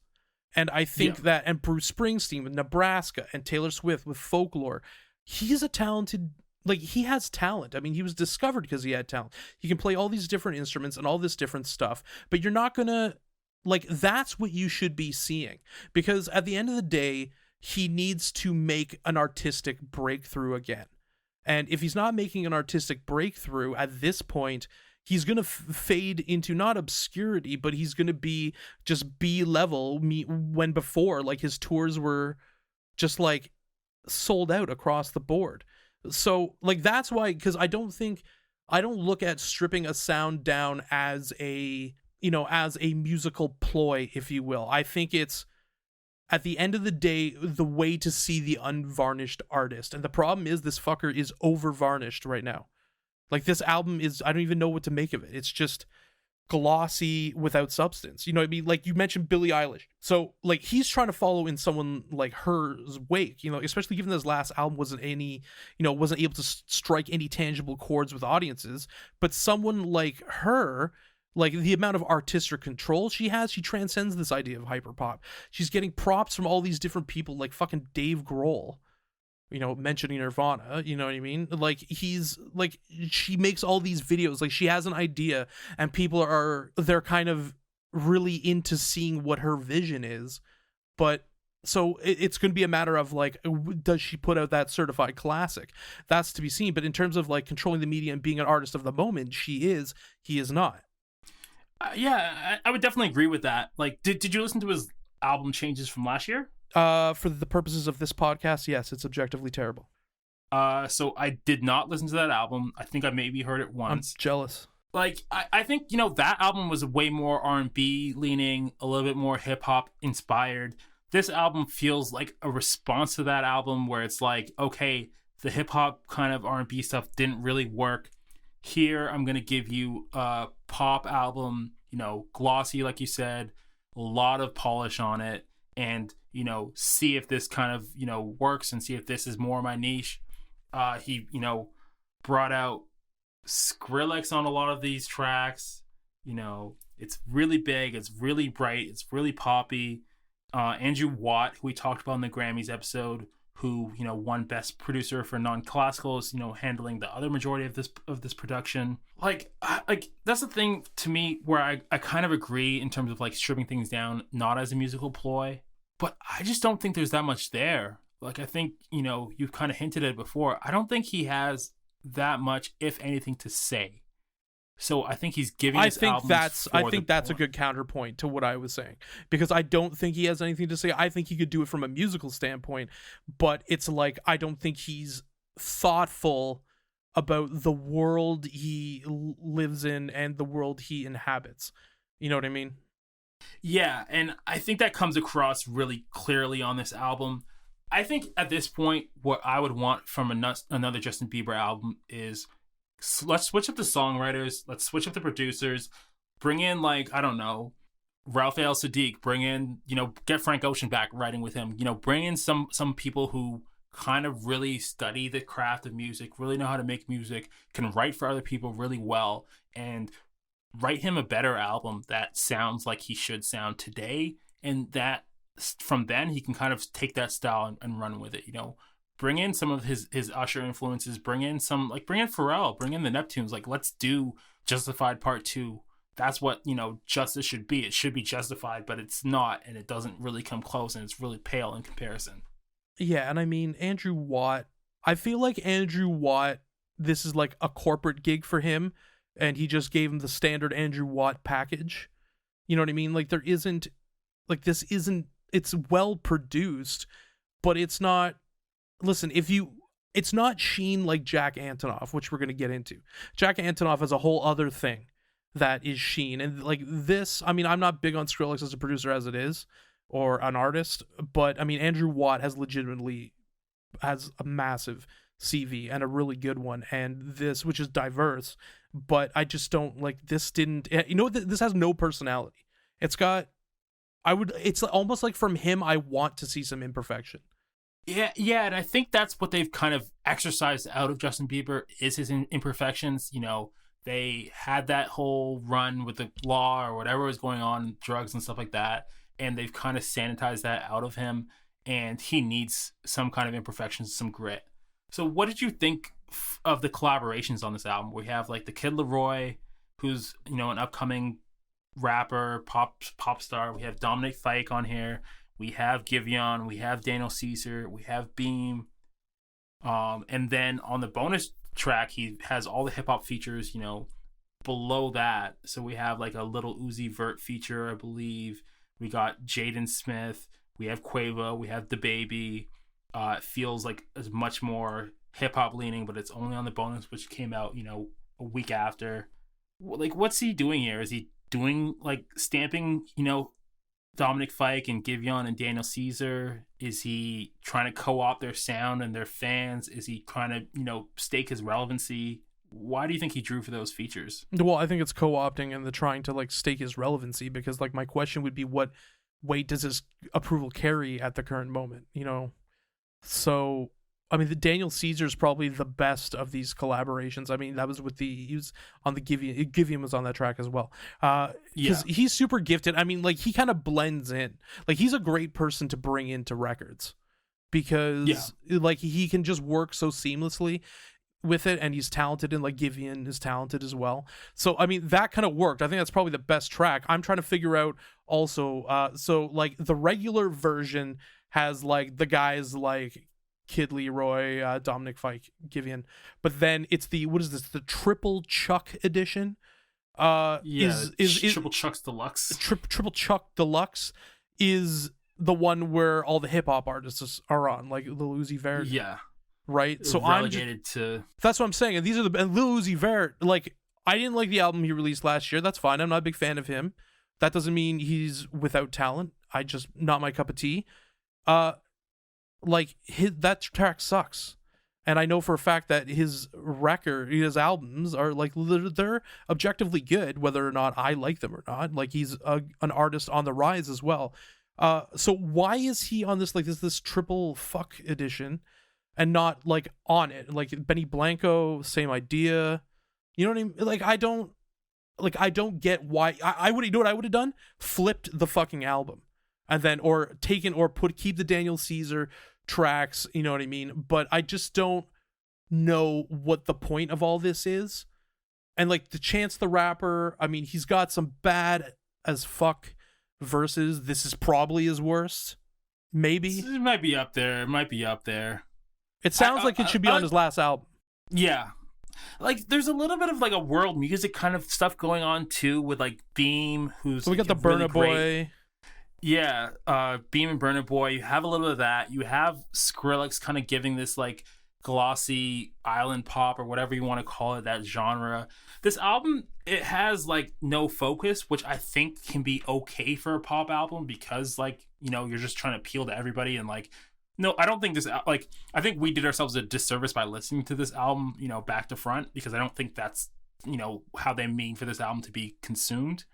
And I think that, and Bruce Springsteen with Nebraska, and Taylor Swift with Folklore, he's a talented, like, he has talent. I mean, he was discovered because he had talent. He can play all these different instruments and all this different stuff, but you're not gonna, like, that's what you should be seeing, because at the end of the day, he needs to make an artistic breakthrough again. And if he's not making an artistic breakthrough at this point, he's going to fade into not obscurity, but he's going to be just B-level when before, like, his tours were just, like, sold out across the board. So, like, that's why, because I don't look at stripping a sound down as a musical ploy, if you will. I think it's, at the end of the day, the way to see the unvarnished artist. And the problem is, this fucker is over-varnished right now. Like, this album is, I don't even know what to make of it. It's just glossy without substance. You know what I mean? Like, you mentioned Billie Eilish. So, like, he's trying to follow in someone like her's wake, especially given this last album wasn't able to strike any tangible chords with audiences. But someone like her, like, the amount of artistic control she has, she transcends this idea of hyperpop. She's getting props from all these different people, like fucking Dave Grohl, mentioning Nirvana, you know what I mean? Like, he's like, she makes all these videos, like, she has an idea, and they're kind of really into seeing what her vision is. But so it's going to be a matter of, like, does she put out that certified classic? That's to be seen. But in terms of, like, controlling the media and being an artist of the moment, he is not. Yeah, I would definitely agree with that. Like, did you listen to his album Changes from last year? For the purposes of this podcast, yes, it's objectively terrible. So I did not listen to that album. I think I maybe heard it once. I'm jealous. Like, I think, that album was way more R&B leaning, a little bit more hip-hop inspired. This album feels like a response to that album, where it's like, okay, the hip-hop kind of R&B stuff didn't really work. Here, I'm going to give you a pop album, glossy, like you said, a lot of polish on it, and, see if this kind of, works, and see if this is more my niche. He, brought out Skrillex on a lot of these tracks. It's really big, it's really bright, it's really poppy. Andrew Watt, who we talked about in the Grammys episode, who, won Best Producer for Non-Classicals, handling the other majority of this production. Like that's the thing to me where I kind of agree in terms of, like, stripping things down, not as a musical ploy, but I just don't think there's that much there. Like, I think, you've kind of hinted at it before. I don't think he has that much, if anything, to say. So I think he's giving us albums I think that's a good counterpoint to what I was saying, because I don't think he has anything to say. I think he could do it from a musical standpoint, but it's like I don't think he's thoughtful about the world he lives in and the world he inhabits. You know what I mean? Yeah, and I think that comes across really clearly on this album. I think at this point, what I would want from another Justin Bieber album is, let's switch up the songwriters, let's switch up the producers, bring in, like, I don't know, Raphael Sadiq, bring in, get Frank Ocean back writing with him, bring in some people who kind of really study the craft of music, really know how to make music, can write for other people really well, and write him a better album that sounds like he should sound today, and that from then he can kind of take that style and run with it. Bring in some of his Usher influences, bring in Pharrell, bring in the Neptunes. Like, let's do Justified Part 2. That's what, Justice should be. It should be Justified, but it's not, and it doesn't really come close, and it's really pale in comparison. Yeah, and I mean, Andrew Watt, I feel like Andrew Watt, this is like a corporate gig for him, and he just gave him the standard Andrew Watt package. You know what I mean? Like, it's well produced, but it's not, listen, it's not sheen like Jack Antonoff, which we're going to get into. Jack Antonoff has a whole other thing that is sheen. And like this, I mean, I'm not big on Skrillex as a producer as it is, or an artist, but I mean, Andrew Watt has a massive CV and a really good one. And this, which is diverse, but I just don't like, this has no personality. It's almost like from him, I want to see some imperfection. Yeah, and I think that's what they've kind of exercised out of Justin Bieber is his imperfections. They had that whole run with the law or whatever was going on, drugs and stuff like that, and they've kind of sanitized that out of him, and he needs some kind of imperfections, some grit. So what did you think of the collaborations on this album? We have like the Kid Laroi, who's, an upcoming rapper, pop star. We have Dominic Fike on here. We have Giveon, we have Daniel Caesar, we have Beam. And then on the bonus track, he has all the hip hop features, below that. So we have like a little Uzi Vert feature, I believe. We got Jaden Smith, we have Quavo, we have DaBaby. It feels like it's much more hip hop leaning, but it's only on the bonus, which came out, a week after. Like, what's he doing here? Is he doing like stamping, Dominic Fike and Giveon and Daniel Caesar? Is he trying to co-opt their sound and their fans? Is he trying to, stake his relevancy? Why do you think he drew for those features? Well, I think it's co-opting and the trying to like stake his relevancy, because like my question would be, what weight does his approval carry at the current moment? So I mean, the Daniel Caesar is probably the best of these collaborations. I mean, that was with he was on the Giveon was on that track as well. Because he's super gifted. I mean, like, he kind of blends in. Like, he's a great person to bring into records, because like he can just work so seamlessly with it, and he's talented, and like Giveon is talented as well. So I mean, that kind of worked. I think that's probably the best track. I'm trying to figure out also. So like the regular version has like the guys like Kid Leroy, Dominic Fike, Giveon, but then it's the the Triple Chuck edition? Triple Chuck's Deluxe. Triple Chuck Deluxe is the one where all the hip hop artists are on, like Lil Uzi Vert. Yeah, right. So relegated to. That's what I'm saying. And these are and Lil Uzi Vert. Like, I didn't like the album he released last year. That's fine. I'm not a big fan of him. That doesn't mean he's without talent. I just not my cup of tea. Like that track sucks, and I know for a fact that his albums are like they're objectively good, whether or not I like them or not. Like, he's an artist on the rise as well. So why is he on this this triple fuck edition, and not like on it? Like Benny Blanco, same idea. You know what I mean? Like, I don't get why. I would, you know what I would have done? Flipped the fucking album, and then keep the Daniel Caesar tracks, you know what I mean? But I just don't know what the point of all this is. And like the Chance the Rapper, I mean, he's got some bad as fuck verses. This is probably his worst. maybe. It might be up there. It might be up there. It sounds like it should be on his last album. Yeah. Like, there's a little bit of, like, a world music kind of stuff going on, too, with, like, Beam, who's... So we got the really Burna Boy. Yeah, Beam and Burna Boy. You have a little bit of that. You have Skrillex kind of giving this, like, glossy island pop or whatever you want to call it, that genre. This album, it has, like, no focus, which I think can be okay for a pop album because, like, you know, you're just trying to appeal to everybody and, like... No, I don't think this, like, I think we did ourselves a disservice by listening to this album, you know, back to front, because I don't think that's, you know, how they mean for this album to be consumed.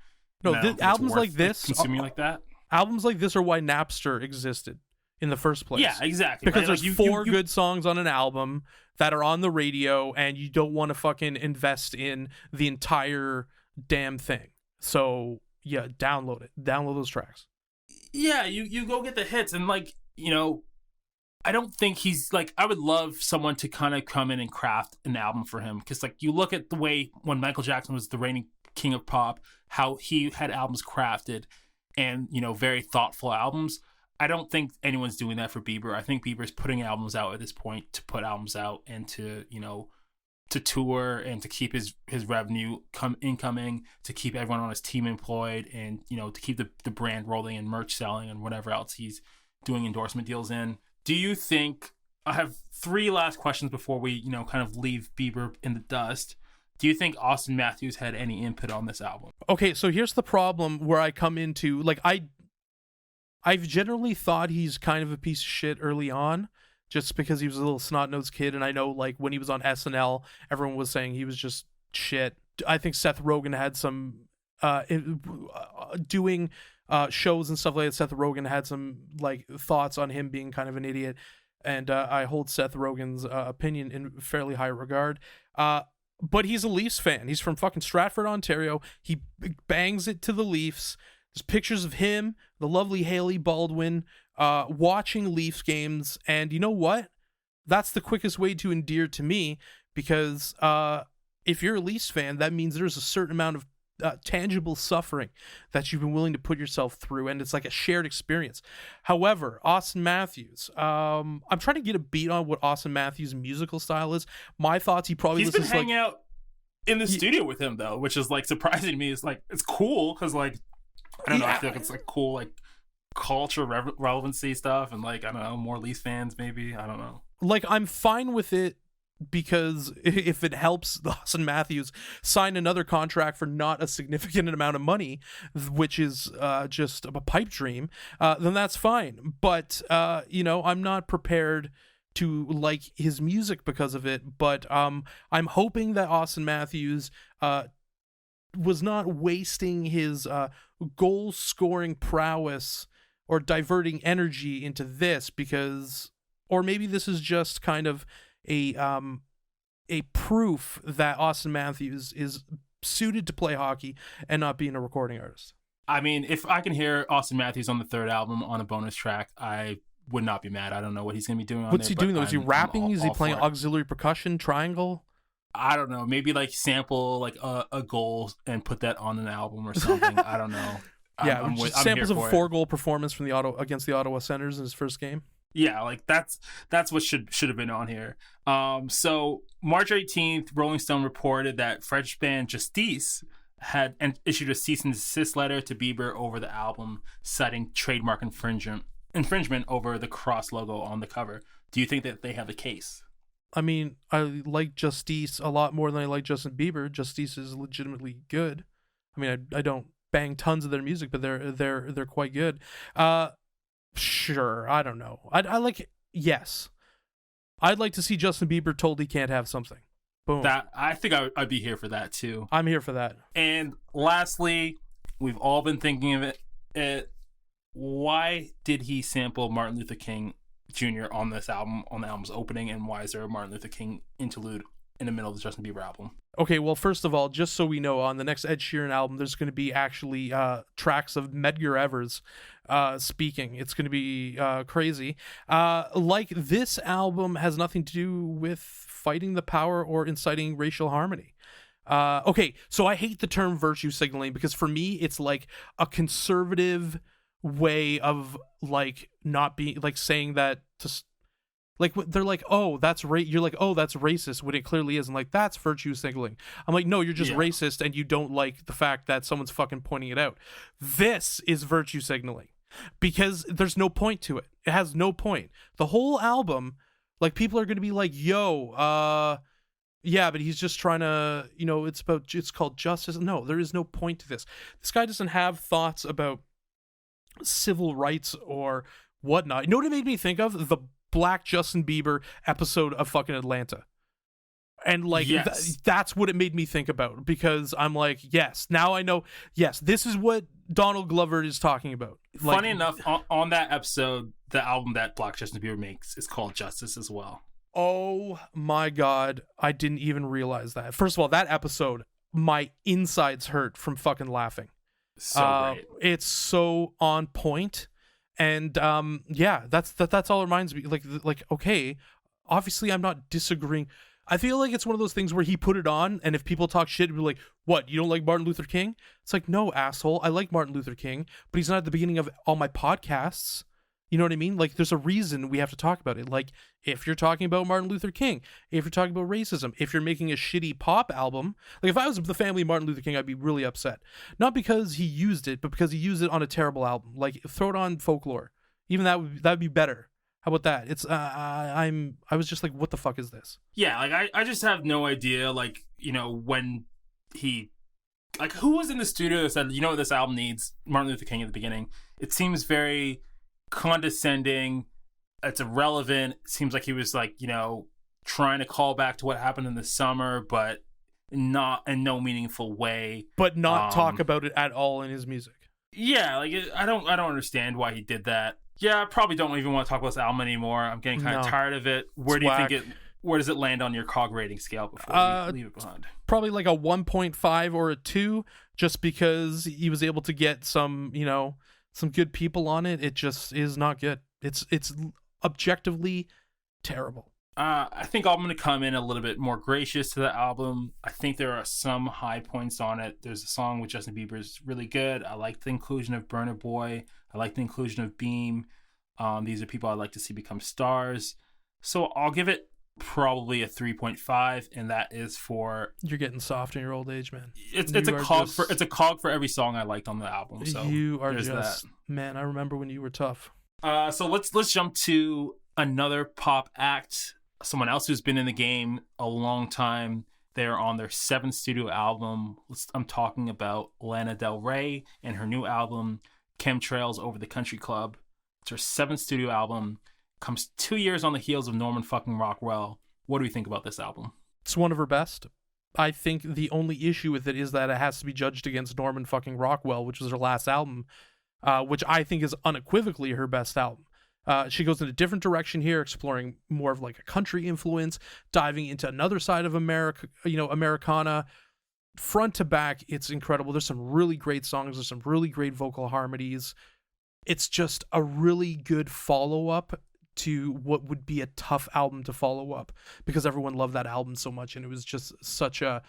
No, albums like this, consuming like that. Albums like this are why Napster existed in the first place. Yeah, exactly. Because right? there's four good songs on an album that are on the radio, and you don't want to fucking invest in the entire damn thing. So, yeah, download it. Download those tracks. Yeah, you go get the hits, and, like, you know, I don't think he's, like, I would love someone to kind of come in and craft an album for him. Because, like, you look at the way when Michael Jackson was the reigning king of pop, how he had albums crafted and, you know, very thoughtful albums. I don't think anyone's doing that for Bieber. I think Bieber's putting albums out at this point to put albums out and to, you know, to tour and to keep his revenue incoming, to keep everyone on his team employed and, you know, to keep the brand rolling and merch selling and whatever else he's doing endorsement deals in. Do you think, I have 3 last questions before we, you know, kind of leave Bieber in the dust. Do you think Austin Matthews had any input on this album? Okay, so here's the problem where I come into, like, I've generally thought he's kind of a piece of shit early on, just because he was a little snot-nosed kid, and I know, like, when he was on SNL, everyone was saying he was just shit. I think Seth Rogen had some, doing... shows and stuff like that. Seth Rogen had some, like, thoughts on him being kind of an idiot, and I hold Seth Rogen's opinion in fairly high regard. But he's a Leafs fan. He's from fucking Stratford, Ontario. He bangs it to the Leafs. There's pictures of him, the lovely Haley Baldwin, watching Leafs games, and you know what? That's the quickest way to endear to me, because if you're a Leafs fan, that means there's a certain amount of tangible suffering that you've been willing to put yourself through, and it's like a shared experience. However, Austin Matthews, I'm trying to get a beat on what Austin Matthews' musical style is. My thoughts, he's been hanging out in the studio with him though, which is, like, surprising to me. It's like, it's cool because, like, I don't know, I feel like it's, like, cool, like, culture relevancy stuff, and, like, I don't know, more Leafs fans maybe. I don't know. Like, I'm fine with it, because if it helps Austin Matthews sign another contract for not a significant amount of money, which is just a pipe dream, then that's fine. But, you know, I'm not prepared to like his music because of it. But I'm hoping that Austin Matthews was not wasting his goal-scoring prowess or diverting energy into this, because... Or maybe this is just kind of a proof that Austin Matthews is suited to play hockey and not being a recording artist. I mean, if I can hear Austin Matthews on the 3rd album on a bonus track, I would not be mad. I don't know what he's going to be doing on What's he doing though? Is he rapping? Is he playing auxiliary percussion, triangle? I don't know. Maybe, like, sample, like, a goal and put that on an album or something. I don't know. Yeah, samples of a 4-goal performance from against the Ottawa Senators in his first game. Yeah, like, that's what should have been on here. So March 18th, Rolling Stone reported that French band Justice had issued a cease and desist letter to Bieber over the album, citing trademark infringement over the cross logo on the cover. Do you think that they have a case? I mean, I like Justice a lot more than I like Justin Bieber. Justice is legitimately good. I mean, I don't bang tons of their music, but they're quite good. Sure, I don't know. I like, yes, I'd like to see Justin Bieber told he can't have something. Boom. That, I think I'd be here for that too. I'm here for that. And lastly, we've all been thinking of it. Why did he sample Martin Luther King Jr. on this album, on the album's opening, and why is there a Martin Luther King interlude in the middle of the Justin Bieber album? Okay, well, first of all, just so we know, on the next Ed Sheeran album, there's going to be actually tracks of Medgar Evers speaking. It's going to be crazy. Like, this album has nothing to do with fighting the power or inciting racial harmony. Okay, so I hate the term virtue signaling, because for me, it's like a conservative way of like not being like saying that to like they're like, oh, that's you're like, oh, that's racist when it clearly isn't. Like, that's virtue signaling. I'm like, no, you're just racist and you don't like the fact that someone's fucking pointing it out. This is virtue signaling because there's no point to it. It has no point. The whole album, like, people are going to be like, yo, yeah, but he's just trying to, you know, it's called justice. No, there is no point to this. This guy doesn't have thoughts about civil rights or whatnot. You know what it made me think of? The Black Justin Bieber episode of fucking Atlanta. And like, that's what it made me think about, because I'm like, yes, now I know, yes, this is what Donald Glover is talking about. Like, funny enough, on that episode, the album that Black Justin Bieber makes is called Justice as well. Oh my God, I didn't even realize that. First of all, that episode, my insides hurt from fucking laughing. So great. It's so on point. And yeah, that's all it reminds me. Like, okay, obviously I'm not disagreeing. I feel like it's one of those things where he put it on, and if people talk shit, it'd be like, what, you don't like Martin Luther King? It's like, no, asshole, I like Martin Luther King, but he's not at the beginning of all my podcasts. You know what I mean? Like, there's a reason we have to talk about it. Like, if you're talking about Martin Luther King, if you're talking about racism, if you're making a shitty pop album, like, if I was the family of Martin Luther King, I'd be really upset. Not because he used it, but because he used it on a terrible album. Like, throw it on Folklore. Even that would be better. How about that? It's I was just like, what the fuck is this? Yeah, like I just have no idea. Like, you know, when he, like, who was in the studio that said, you know what this album needs? Martin Luther King at the beginning. It seems very condescending. It's irrelevant. It seems like he was, like, you know, trying to call back to what happened in the summer, but not in no meaningful way. But not talk about it at all in his music. Yeah, like, I don't understand why he did that. Yeah, I probably don't even want to talk about this album anymore. I'm getting kind of tired of it. Where does it land on your COG rating scale before we leave it behind? Probably like a 1.5 or a 2, just because he was able to get some, you know, some good people on it. It just is not good. It's objectively terrible. I think I'm going to come in a little bit more gracious to the album. I think there are some high points on it. There's a song with Justin Bieber is really good. I like the inclusion of Burna Boy. I like the inclusion of Beam. These are people I'd like to see become stars. So I'll give it probably a 3.5, and that is for... You're getting soft in your old age, man. It's a cog for every song I liked on the album. So you are just that. Man, I remember when you were tough. So let's jump to another pop act. Someone else who's been in the game a long time. They're on their 7th studio album. I'm talking about Lana Del Rey and her new album, Chemtrails Over the Country Club. It's her 7th studio album. Comes 2 years on the heels of Norman fucking Rockwell. What do you think about this album? It's one of her best. I think the only issue with it is that it has to be judged against Norman fucking Rockwell, which was her last album, which I think is unequivocally her best album. She goes in a different direction here, exploring more of like a country influence, diving into another side of America, you know, Americana. Front to back, it's incredible. There's some really great songs. There's some really great vocal harmonies. It's just a really good follow-up to what would be a tough album to follow up, because everyone loved that album so much, and it was just such a,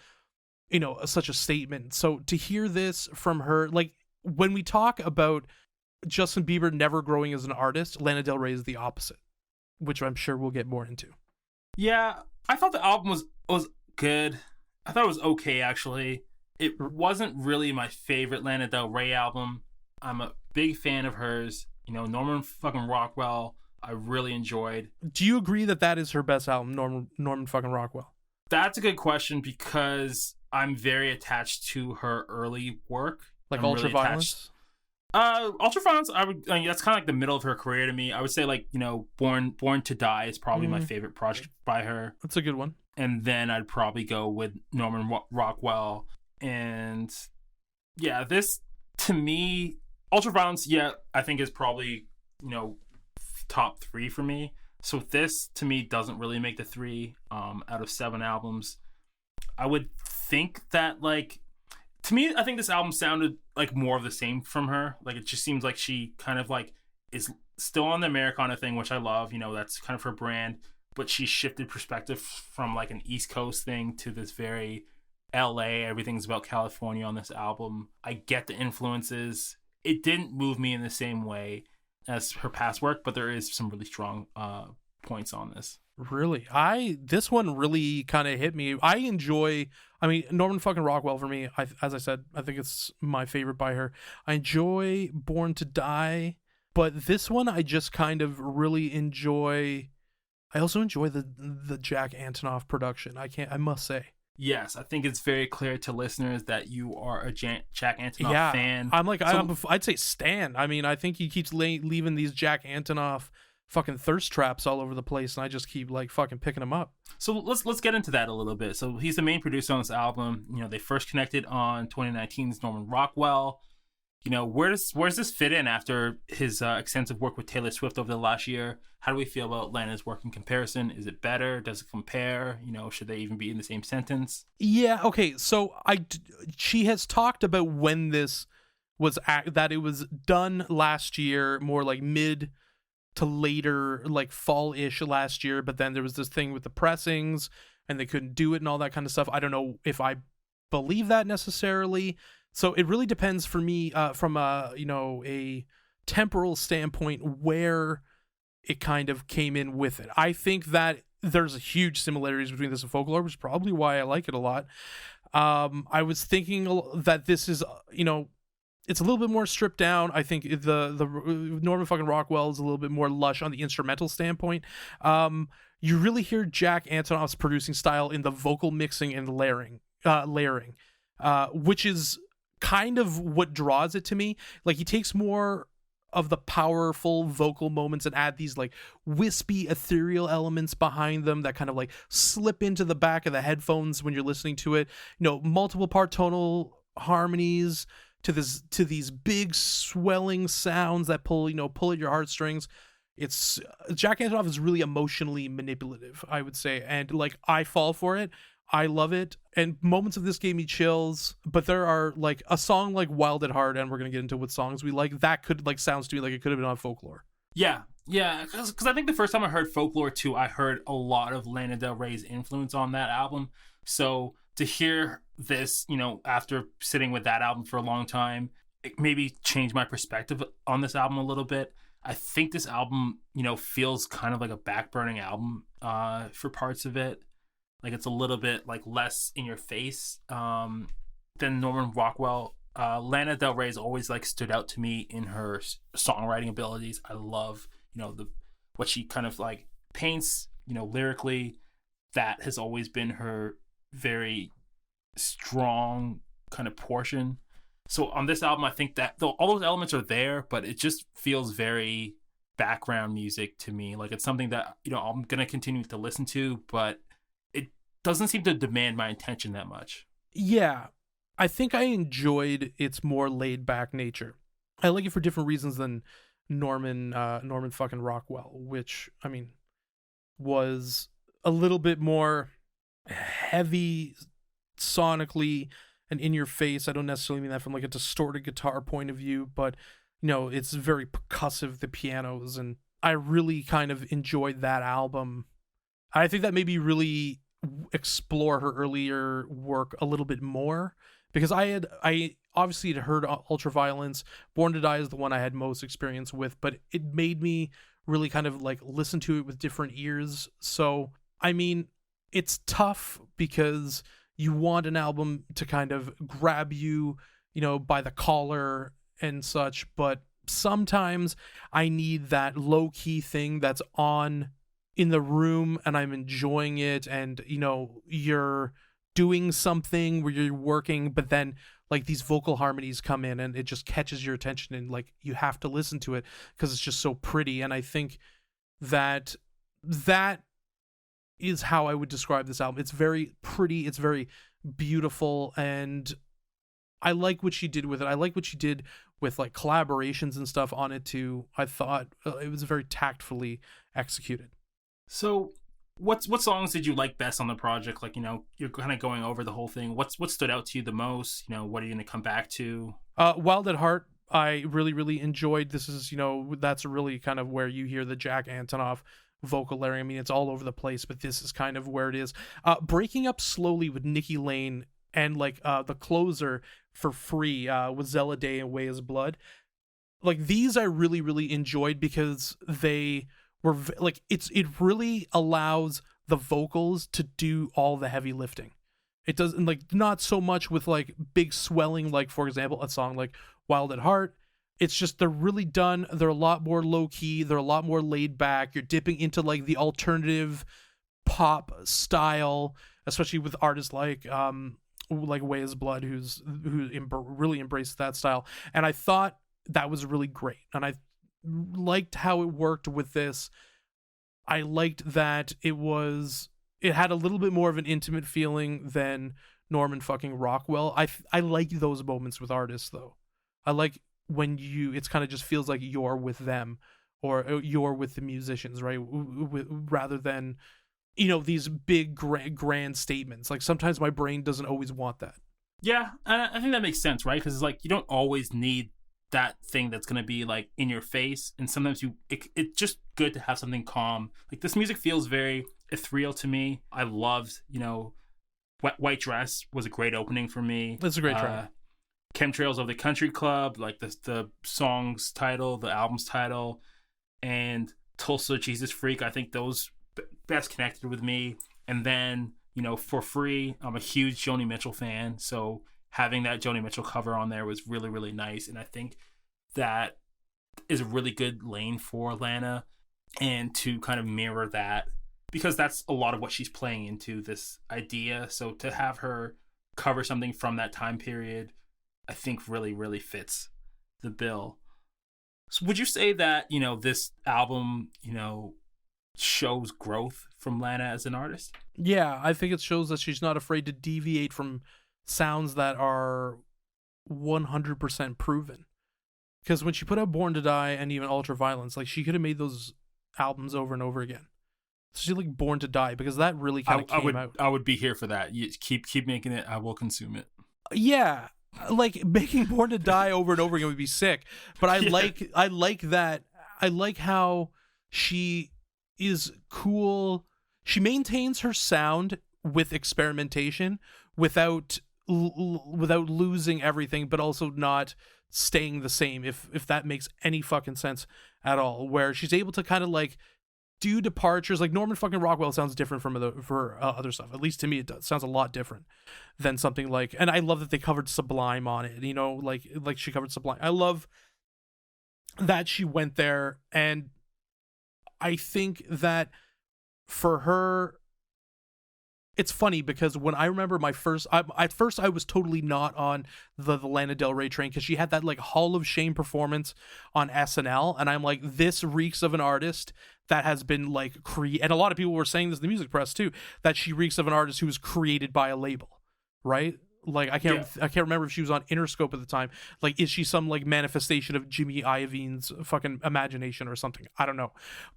you know, such a statement. So to hear this from her, like, when we talk about Justin Bieber never growing as an artist, Lana Del Rey is the opposite, which I'm sure we'll get more into. Yeah, I thought the album was good. I thought it was okay, actually. It wasn't really my favorite Lana Del Rey album. I'm a big fan of hers. You know, Norman fucking Rockwell, I really enjoyed. Do you agree that that is her best album, Norman fucking Rockwell? That's a good question, because I'm very attached to her early work. Like Ultraviolence? Ultraviolence, I mean, that's kind of like the middle of her career to me. I would say, like, you know, Born to Die is probably my favorite project by her. That's a good one. And then I'd probably go with Norman Rockwell. And yeah, this, to me, Ultraviolence, yeah, I think is probably, you know, top 3 for me. So this, to me, doesn't really make the 3 out of 7 albums. I would think that, like, to me, I think this album sounded like more of the same from her. Like, it just seems like she kind of, like, is still on the Americana thing, which I love. You know, that's kind of her brand. But she shifted perspective from, like, an East Coast thing to this very LA, everything's about California on this album. I get the influences. it didn't move me in the same way as her past work, but there is some really strong points on this. Really, this one really kind of hit me. I mean, Norman fucking Rockwell for me. As I said, I think it's my favorite by her. I enjoy Born to Die, but this one I just kind of really enjoy. I also enjoy the Jack Antonoff production. I must say. Yes, I think it's very clear to listeners that you are a Jack Antonoff fan. I'm like, I'd say stan. I mean, I think he keeps leaving these Jack Antonoff fucking thirst traps all over the place, and I just keep like fucking picking them up. So let's get into that a little bit. So he's the main producer on this album. You know, they first connected on 2019's Norman Rockwell. You know, where's this fit in after his extensive work with Taylor Swift over the last year? How do we feel about Lana's work in comparison? Is it better? Does it compare? You know, should they even be in the same sentence? Yeah. Okay. So she has talked about when this was that it was done last year, more like mid to later, like fall-ish last year, but then there was this thing with the pressings and they couldn't do it and all that kind of stuff. I don't know if I believe that necessarily. So it really depends for me from a temporal standpoint where it kind of came in with it. I think that there's huge similarities between this and Folklore, which is probably why I like it a lot. I was thinking that this is, it's a little bit more stripped down. I think the Norman fucking Rockwell is a little bit more lush on the instrumental standpoint. You really hear Jack Antonoff's producing style in the vocal mixing and layering, which is kind of what draws it to me. Like, he takes more of the powerful vocal moments and add these like wispy ethereal elements behind them that kind of like slip into the back of the headphones when you're listening to it. Multiple part tonal harmonies to these big swelling sounds that pull at your heartstrings. It's Jack Antonoff is really emotionally manipulative, I would say, and like I fall for it. I love it, and moments of this gave me chills. But there are like a song like Wild at Heart, and we're gonna get into what songs we like. That could like sounds to me like it could have been on Folklore. Yeah, because I think the first time I heard Folklore too, I heard a lot of Lana Del Rey's influence on that album. So to hear this, after sitting with that album for a long time, it maybe changed my perspective on this album a little bit. I think this album, feels kind of like a backburning album for parts of it. Like, it's a little bit like less in your face than Norman Rockwell. Lana Del Rey has always like stood out to me in her songwriting abilities. I love, what she kind of like paints, lyrically. That has always been her very strong kind of portion. So on this album, I think that all those elements are there, but it just feels very background music to me. Like, it's something that, I'm going to continue to listen to, but it doesn't seem to demand my attention that much. Yeah. I think I enjoyed its more laid back nature. I like it for different reasons than Norman fucking Rockwell, which, I mean, was a little bit more heavy sonically and in your face. I don't necessarily mean that from like a distorted guitar point of view, but it's very percussive, the pianos, and I really kind of enjoyed that album. I think that maybe really explore her earlier work a little bit more, because I obviously had heard Ultraviolence. Born to Die is the one I had most experience with, but it made me really kind of like listen to it with different ears. So I mean, it's tough because you want an album to kind of grab you, by the collar and such, but sometimes I need that low-key thing that's on in the room and I'm enjoying it, and you're doing something where you're working, but then like these vocal harmonies come in and it just catches your attention, and like you have to listen to it because it's just so pretty. And I think that is how I would describe this album. It's very pretty, it's very beautiful, and I like what she did with it. I like what she did with like collaborations and stuff on it too. I thought it was very tactfully executed. So what songs did you like best on the project? Like, you're kind of going over the whole thing. What stood out to you the most? What are you going to come back to? Wild at Heart, I really, really enjoyed. This is, that's really kind of where you hear the Jack Antonoff vocal layering. I mean, it's all over the place, but this is kind of where it is. Breaking Up Slowly with Nikki Lane, and like the closer for Free with Zella Day and Way is Blood. Like these I really really enjoyed because they were like it really allows the vocals to do all the heavy lifting. It doesn't, like, not so much with like big swelling, like for example a song like Wild at Heart. It's just they're really done, they're a lot more low key, they're a lot more laid back. You're dipping into like the alternative pop style, especially with artists like Way Is Blood, who really embraced that style. And I thought that was really great, and I liked how it worked with this. I liked that it had a little bit more of an intimate feeling than Norman fucking Rockwell. I like those moments with artists though. I like when it's kind of just feels like you're with them, or you're with the musicians, right? Rather than, these big grand statements. Like sometimes my brain doesn't always want that. Yeah, and I think that makes sense, right? Because it's like you don't always need that thing that's going to be like in your face, and sometimes it's just good to have something calm. Like this music feels very ethereal to me. I loved, White Dress was a great opening for me. That's a great track. Chemtrails of the Country Club, like the song's title, the album's title, and Tulsa Jesus Freak. I think those best connected with me. And then, For Free, I'm a huge Joni Mitchell fan, so having that Joni Mitchell cover on there was really, really nice. And I think that is a really good lane for Lana, and to kind of mirror that, because that's a lot of what she's playing into, this idea. So to have her cover something from that time period, I think really, really fits the bill. So would you say that, this album, shows growth from Lana as an artist? Yeah, I think it shows that she's not afraid to deviate from sounds that are 100% proven. Because when she put out Born to Die and even Ultraviolence, like she could have made those albums over and over again. So she like Born to Die, because that really kind of came out. I would be here for that. You keep making it. I will consume it. Yeah, like making Born to Die over and over again would be sick. But I like that. I like how she is cool. She maintains her sound with experimentation without losing everything, but also not staying the same, if that makes any fucking sense at all, where she's able to kind of like do departures. Like Norman fucking Rockwell sounds different from other stuff, at least to me. It does. Sounds a lot different than something like, and I love that they covered Sublime on it, like she covered Sublime. I love that she went there, and I think that for her, it's funny because when I remember at first I was totally not on the Lana Del Rey train, because she had that like Hall of Shame performance on SNL, and I'm like, this reeks of an artist that has been like and a lot of people were saying this in the music press too, that she reeks of an artist who was created by a label, right? Like I can't remember if she was on Interscope at the time. Like, is she some like manifestation of Jimmy Iovine's fucking imagination or something? I don't know.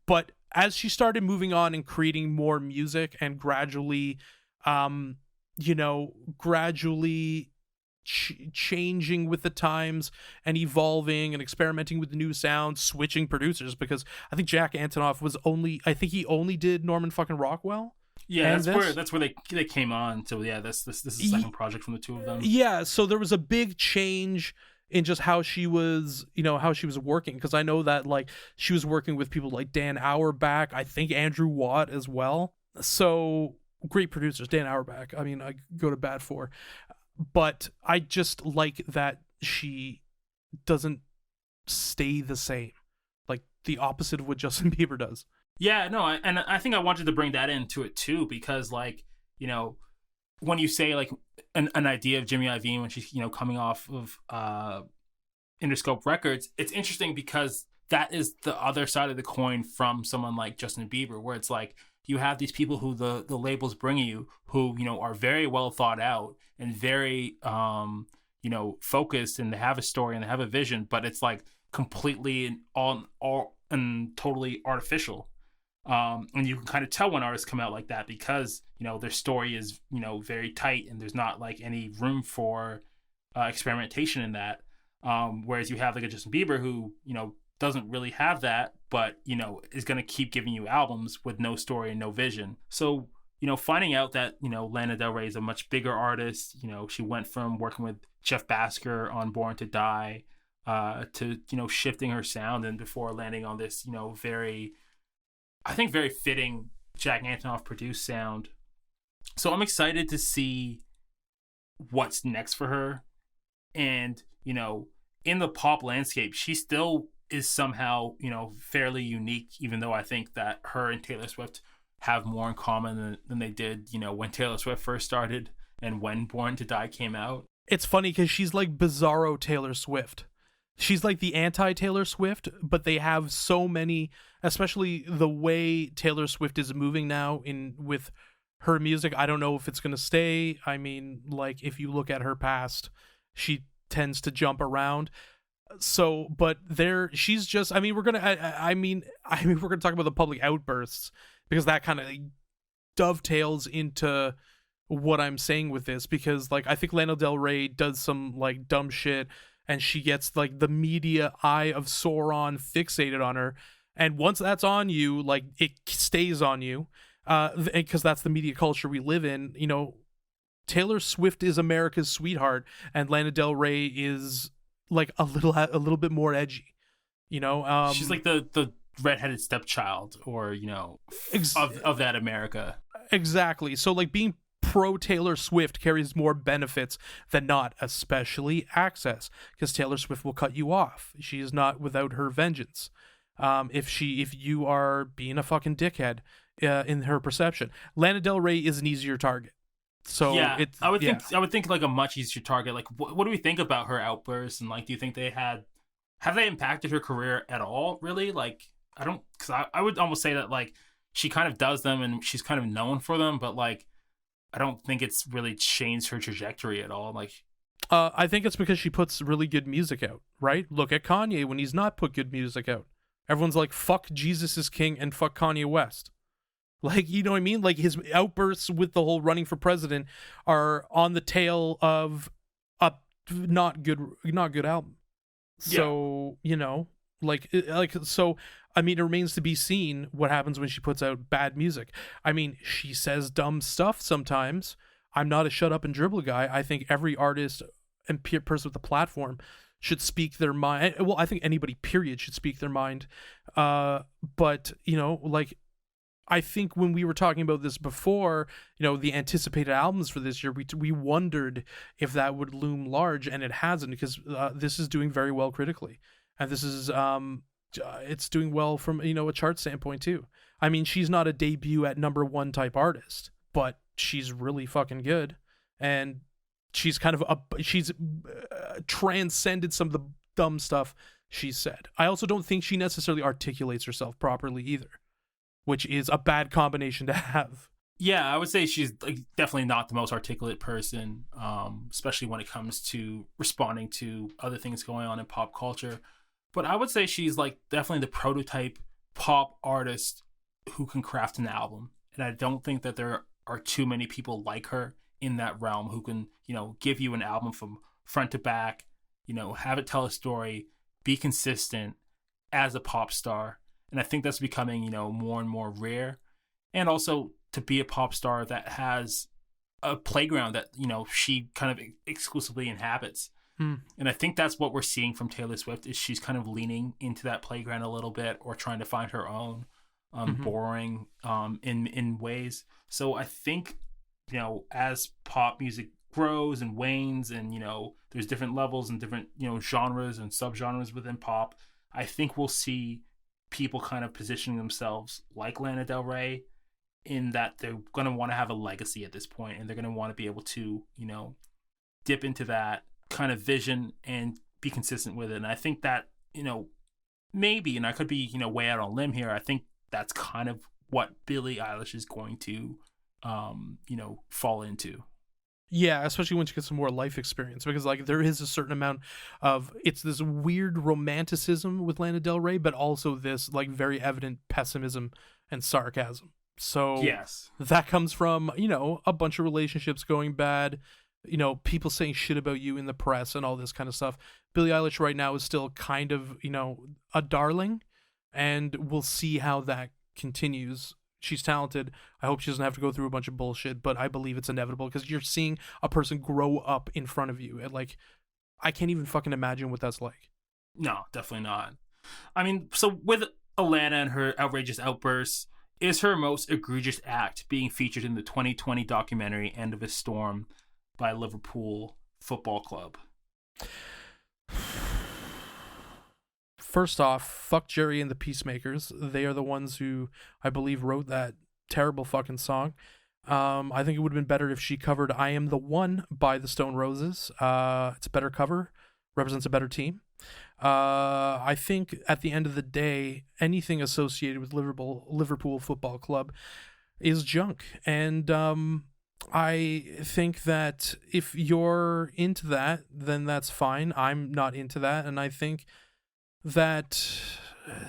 But as she started moving on and creating more music and gradually, changing with the times and evolving and experimenting with new sounds, switching producers, because I think Jack Antonoff he only did Norman fucking Rockwell. Yeah, that's where they came on. So yeah, this is the second project from the two of them. Yeah, so there was a big change in just how she was working, because I know that like she was working with people like Dan Auerbach, I think Andrew Watt as well. So great producers, Dan Auerbach. I mean, I go to bat for, but I just like that she doesn't stay the same, like the opposite of what Justin Bieber does. Yeah, no, and I think I wanted to bring that into it too, because like, when you say like an idea of Jimmy Iovine when she's, coming off of Interscope Records, it's interesting because that is the other side of the coin from someone like Justin Bieber, where it's like you have these people who the labels bring you, who, are very well thought out and very, focused, and they have a story and they have a vision, but it's like completely and totally artificial. And you can kind of tell when artists come out like that, because their story is very tight, and there's not like any room for experimentation in that. Whereas you have like a Justin Bieber who doesn't really have that, but is going to keep giving you albums with no story and no vision. So finding out that Lana Del Rey is a much bigger artist. She went from working with Jeff Basker on Born to Die, to shifting her sound and before landing on this very, I think, very fitting Jack Antonoff produced sound. So I'm excited to see what's next for her. And in the pop landscape, she still is somehow fairly unique, even though I think that her and Taylor Swift have more in common than they did when Taylor Swift first started and when Born to Die came out. It's funny because she's like bizarro Taylor Swift. She's like the anti-Taylor Swift, but they have so many, especially the way Taylor Swift is moving now with her music. I don't know if it's going to stay. I mean, like, if you look at her past, she tends to jump around. So, but she's just, I mean, we're going to talk about the public outbursts because that kind of dovetails into what I'm saying with this, because like, I think Lana Del Rey does some like dumb shit and she gets like the media eye of Sauron fixated on her. And once that's on you, like, it stays on you. Because that's the media culture we live in. Taylor Swift is America's sweetheart, and Lana Del Rey is like a little bit more edgy. She's like the redheaded stepchild, or of that America. Exactly. So like, being pro Taylor Swift carries more benefits than not, especially access, because Taylor Swift will cut you off. She is not without her vengeance. If you are being a fucking dickhead. In her perception, Lana Del Rey is an easier target. So yeah, I would think like a much easier target. Like, what do we think about her outbursts? And like, do you think have they impacted her career at all? Really? Like, I don't, because I would almost say that like she kind of does them and she's kind of known for them, but like, I don't think it's really changed her trajectory at all. Like, I think it's because she puts really good music out, right? Look at Kanye when he's not put good music out. Everyone's like, fuck Jesus is King and fuck Kanye West. Like, you know what I mean? Like, his outbursts with the whole running for president are on the tail of a not good album. So, so, I mean, it remains to be seen what happens when she puts out bad music. I mean, she says dumb stuff sometimes. I'm not a shut up and dribble guy. I think every artist and person with a platform should speak their mind. Well, I think anybody, period, should speak their mind. But, like, I think when we were talking about this before, the anticipated albums for this year, we wondered if that would loom large, and it hasn't, because this is doing very well critically, and this is it's doing well from a chart standpoint too. I mean, she's not a debut at #1 type artist, but she's really fucking good, and she's kind of she's transcended some of the dumb stuff she said. I also don't think she necessarily articulates herself properly either, which is a bad combination to have. Yeah, I would say she's like definitely not the most articulate person, especially when it comes to responding to other things going on in pop culture. But I would say she's like definitely the prototype pop artist who can craft an album. And I don't think that there are too many people like her in that realm who can, give you an album from front to back, have it tell a story, be consistent as a pop star. And I think that's becoming, more and more rare. And also to be a pop star that has a playground that, she kind of exclusively inhabits. And I think that's what we're seeing from Taylor Swift, is she's kind of leaning into that playground a little bit, or trying to find her own boring in ways. So I think, as pop music grows and wanes, and, there's different levels and different, genres and subgenres within pop, I think we'll see people kind of positioning themselves like Lana Del Rey, in that they're going to want to have a legacy at this point, and they're going to want to be able to, dip into that kind of vision and be consistent with it. And I think that, maybe, and I could be, way out on a limb here, I think that's kind of what Billie Eilish is going to, fall into. Yeah, especially when she gets some more life experience, because like there is a certain amount of, it's this weird romanticism with Lana Del Rey, but also this like very evident pessimism and sarcasm. So yes, that comes from, a bunch of relationships going bad, people saying shit about you in the press and all this kind of stuff. Billie Eilish right now is still kind of, a darling, and we'll see how that continues. She's talented. I hope she doesn't have to go through a bunch of bullshit, but I believe it's inevitable, because you're seeing a person grow up in front of you. And like, I can't even fucking imagine what that's like. No, definitely not. I mean, so with Alana and her outrageous outbursts, is her most egregious act being featured in the 2020 documentary End of a Storm by Liverpool Football Club? First off, fuck Jerry and the Peacemakers. They are the ones who, I believe, wrote that terrible fucking song. I think it would have been better if she covered I Am the One by the Stone Roses. It's a better cover, represents a better team. I think at the end of the day, anything associated with Liverpool Football Club is junk. And I think that if you're into that, then that's fine. I'm not into that. And I think that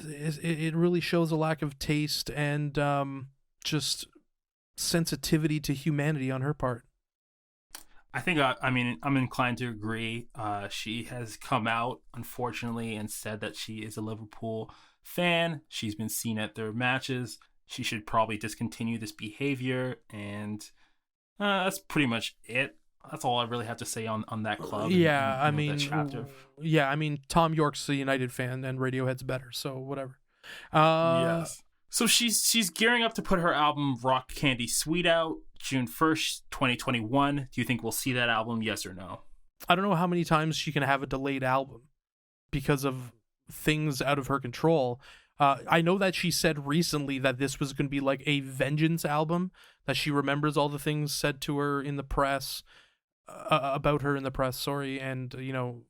it really shows a lack of taste and just sensitivity to humanity on her part. I think, I mean, I'm inclined to agree. She has come out, unfortunately, and said that she is a Liverpool fan. She's been seen at their matches. She should probably discontinue this behavior, and that's pretty much it. That's all I really have to say on that club. Yeah, and, that chapter. Yeah, I mean, Tom York's a United fan, and Radiohead's better, so whatever. Yes. So she's gearing up to put her album Rock Candy Sweet out June 1st, 2021. Do you think we'll see that album, yes or no? I don't know how many times she can have a delayed album because of things out of her control. I know that she said recently that this was going to be like a vengeance album, that she remembers all the things said to her in the press, about her in the press, and, you know,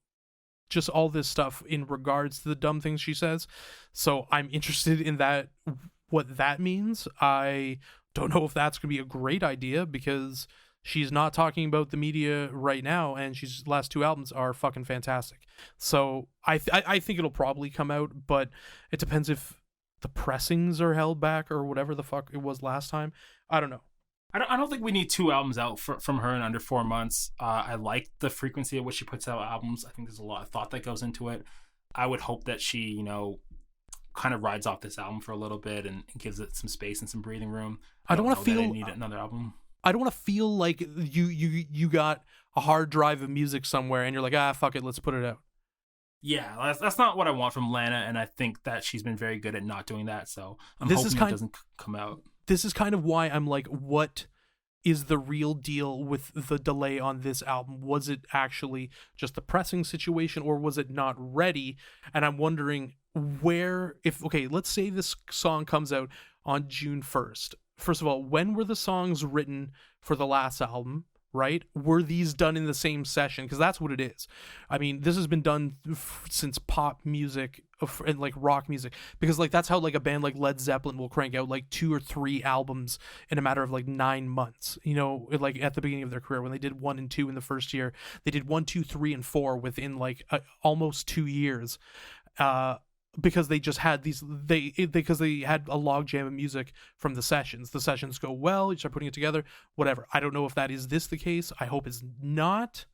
just all this stuff in regards to the dumb things she says. So I'm interested in that, what that means. I don't know if that's going to be a great idea because she's not talking about the media right now, and she's last two albums are fucking fantastic. So I think it'll probably come out, but it depends if the pressings are held back or whatever the fuck it was last time. I don't know. I don't think we need two albums out from her in under 4 months. I like the frequency at which she puts out albums. I think there's a lot of thought that goes into it. I would hope that she, you know, kind of rides off this album for a little bit and gives it some space and some breathing room. I don't want to feel need another album. I don't want to feel like you got a hard drive of music somewhere and you're like, fuck it, let's put it out. Yeah, that's not what I want from Lana, and I think that she's been very good at not doing that. So I'm hoping it doesn't come out. This is kind of why I'm like, what is the real deal with the delay on this album? Was it actually just the pressing situation, or was it not ready? And I'm wondering let's say this song comes out on June 1st. First of all, when were the songs written for the last album, right? Were these done in the same session? Because that's what it is. I mean, this has been done since pop music and like rock music, because like that's how like a band like Led Zeppelin will crank out like 2 or 3 albums in a matter of like 9 months, you know, like at the beginning of their career. When they did 1 and 2 in the first year, they did 1, 2, 3 and 4 within like almost 2 years, because they just had because they had a logjam of music from the sessions. The sessions go well, you start putting it together, whatever. I don't know if that is the case. I hope it's not,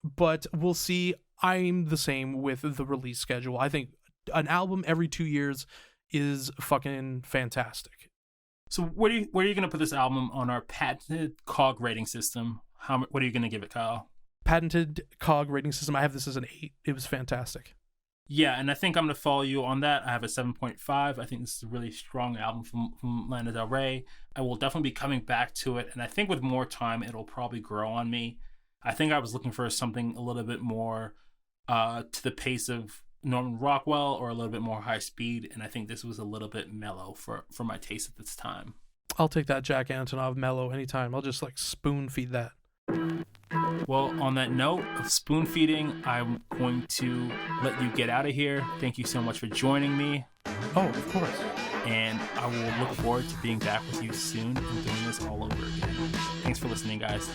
but we'll see. I'm the same with the release schedule. I think an album every 2 years is fucking fantastic. So where are you going to put this album on our patented COG rating system? What are you going to give it, Kyle? Patented COG rating system. I have this as an 8. It was fantastic. Yeah, and I think I'm going to follow you on that. I have a 7.5. I think this is a really strong album from Lana Del Rey. I will definitely be coming back to it, and I think with more time, it'll probably grow on me. I think I was looking for something a little bit more to the pace of Norman Rockwell, or a little bit more high speed, and I think this was a little bit mellow for my taste at this time. I'll take that Jack Antonoff mellow anytime. I'll just like spoon feed that. Well, on that note of spoon feeding, I'm going to let you get out of here. Thank you so much for joining me. Oh, of course. And I will look forward to being back with you soon and doing this all over again. Thanks for listening, guys.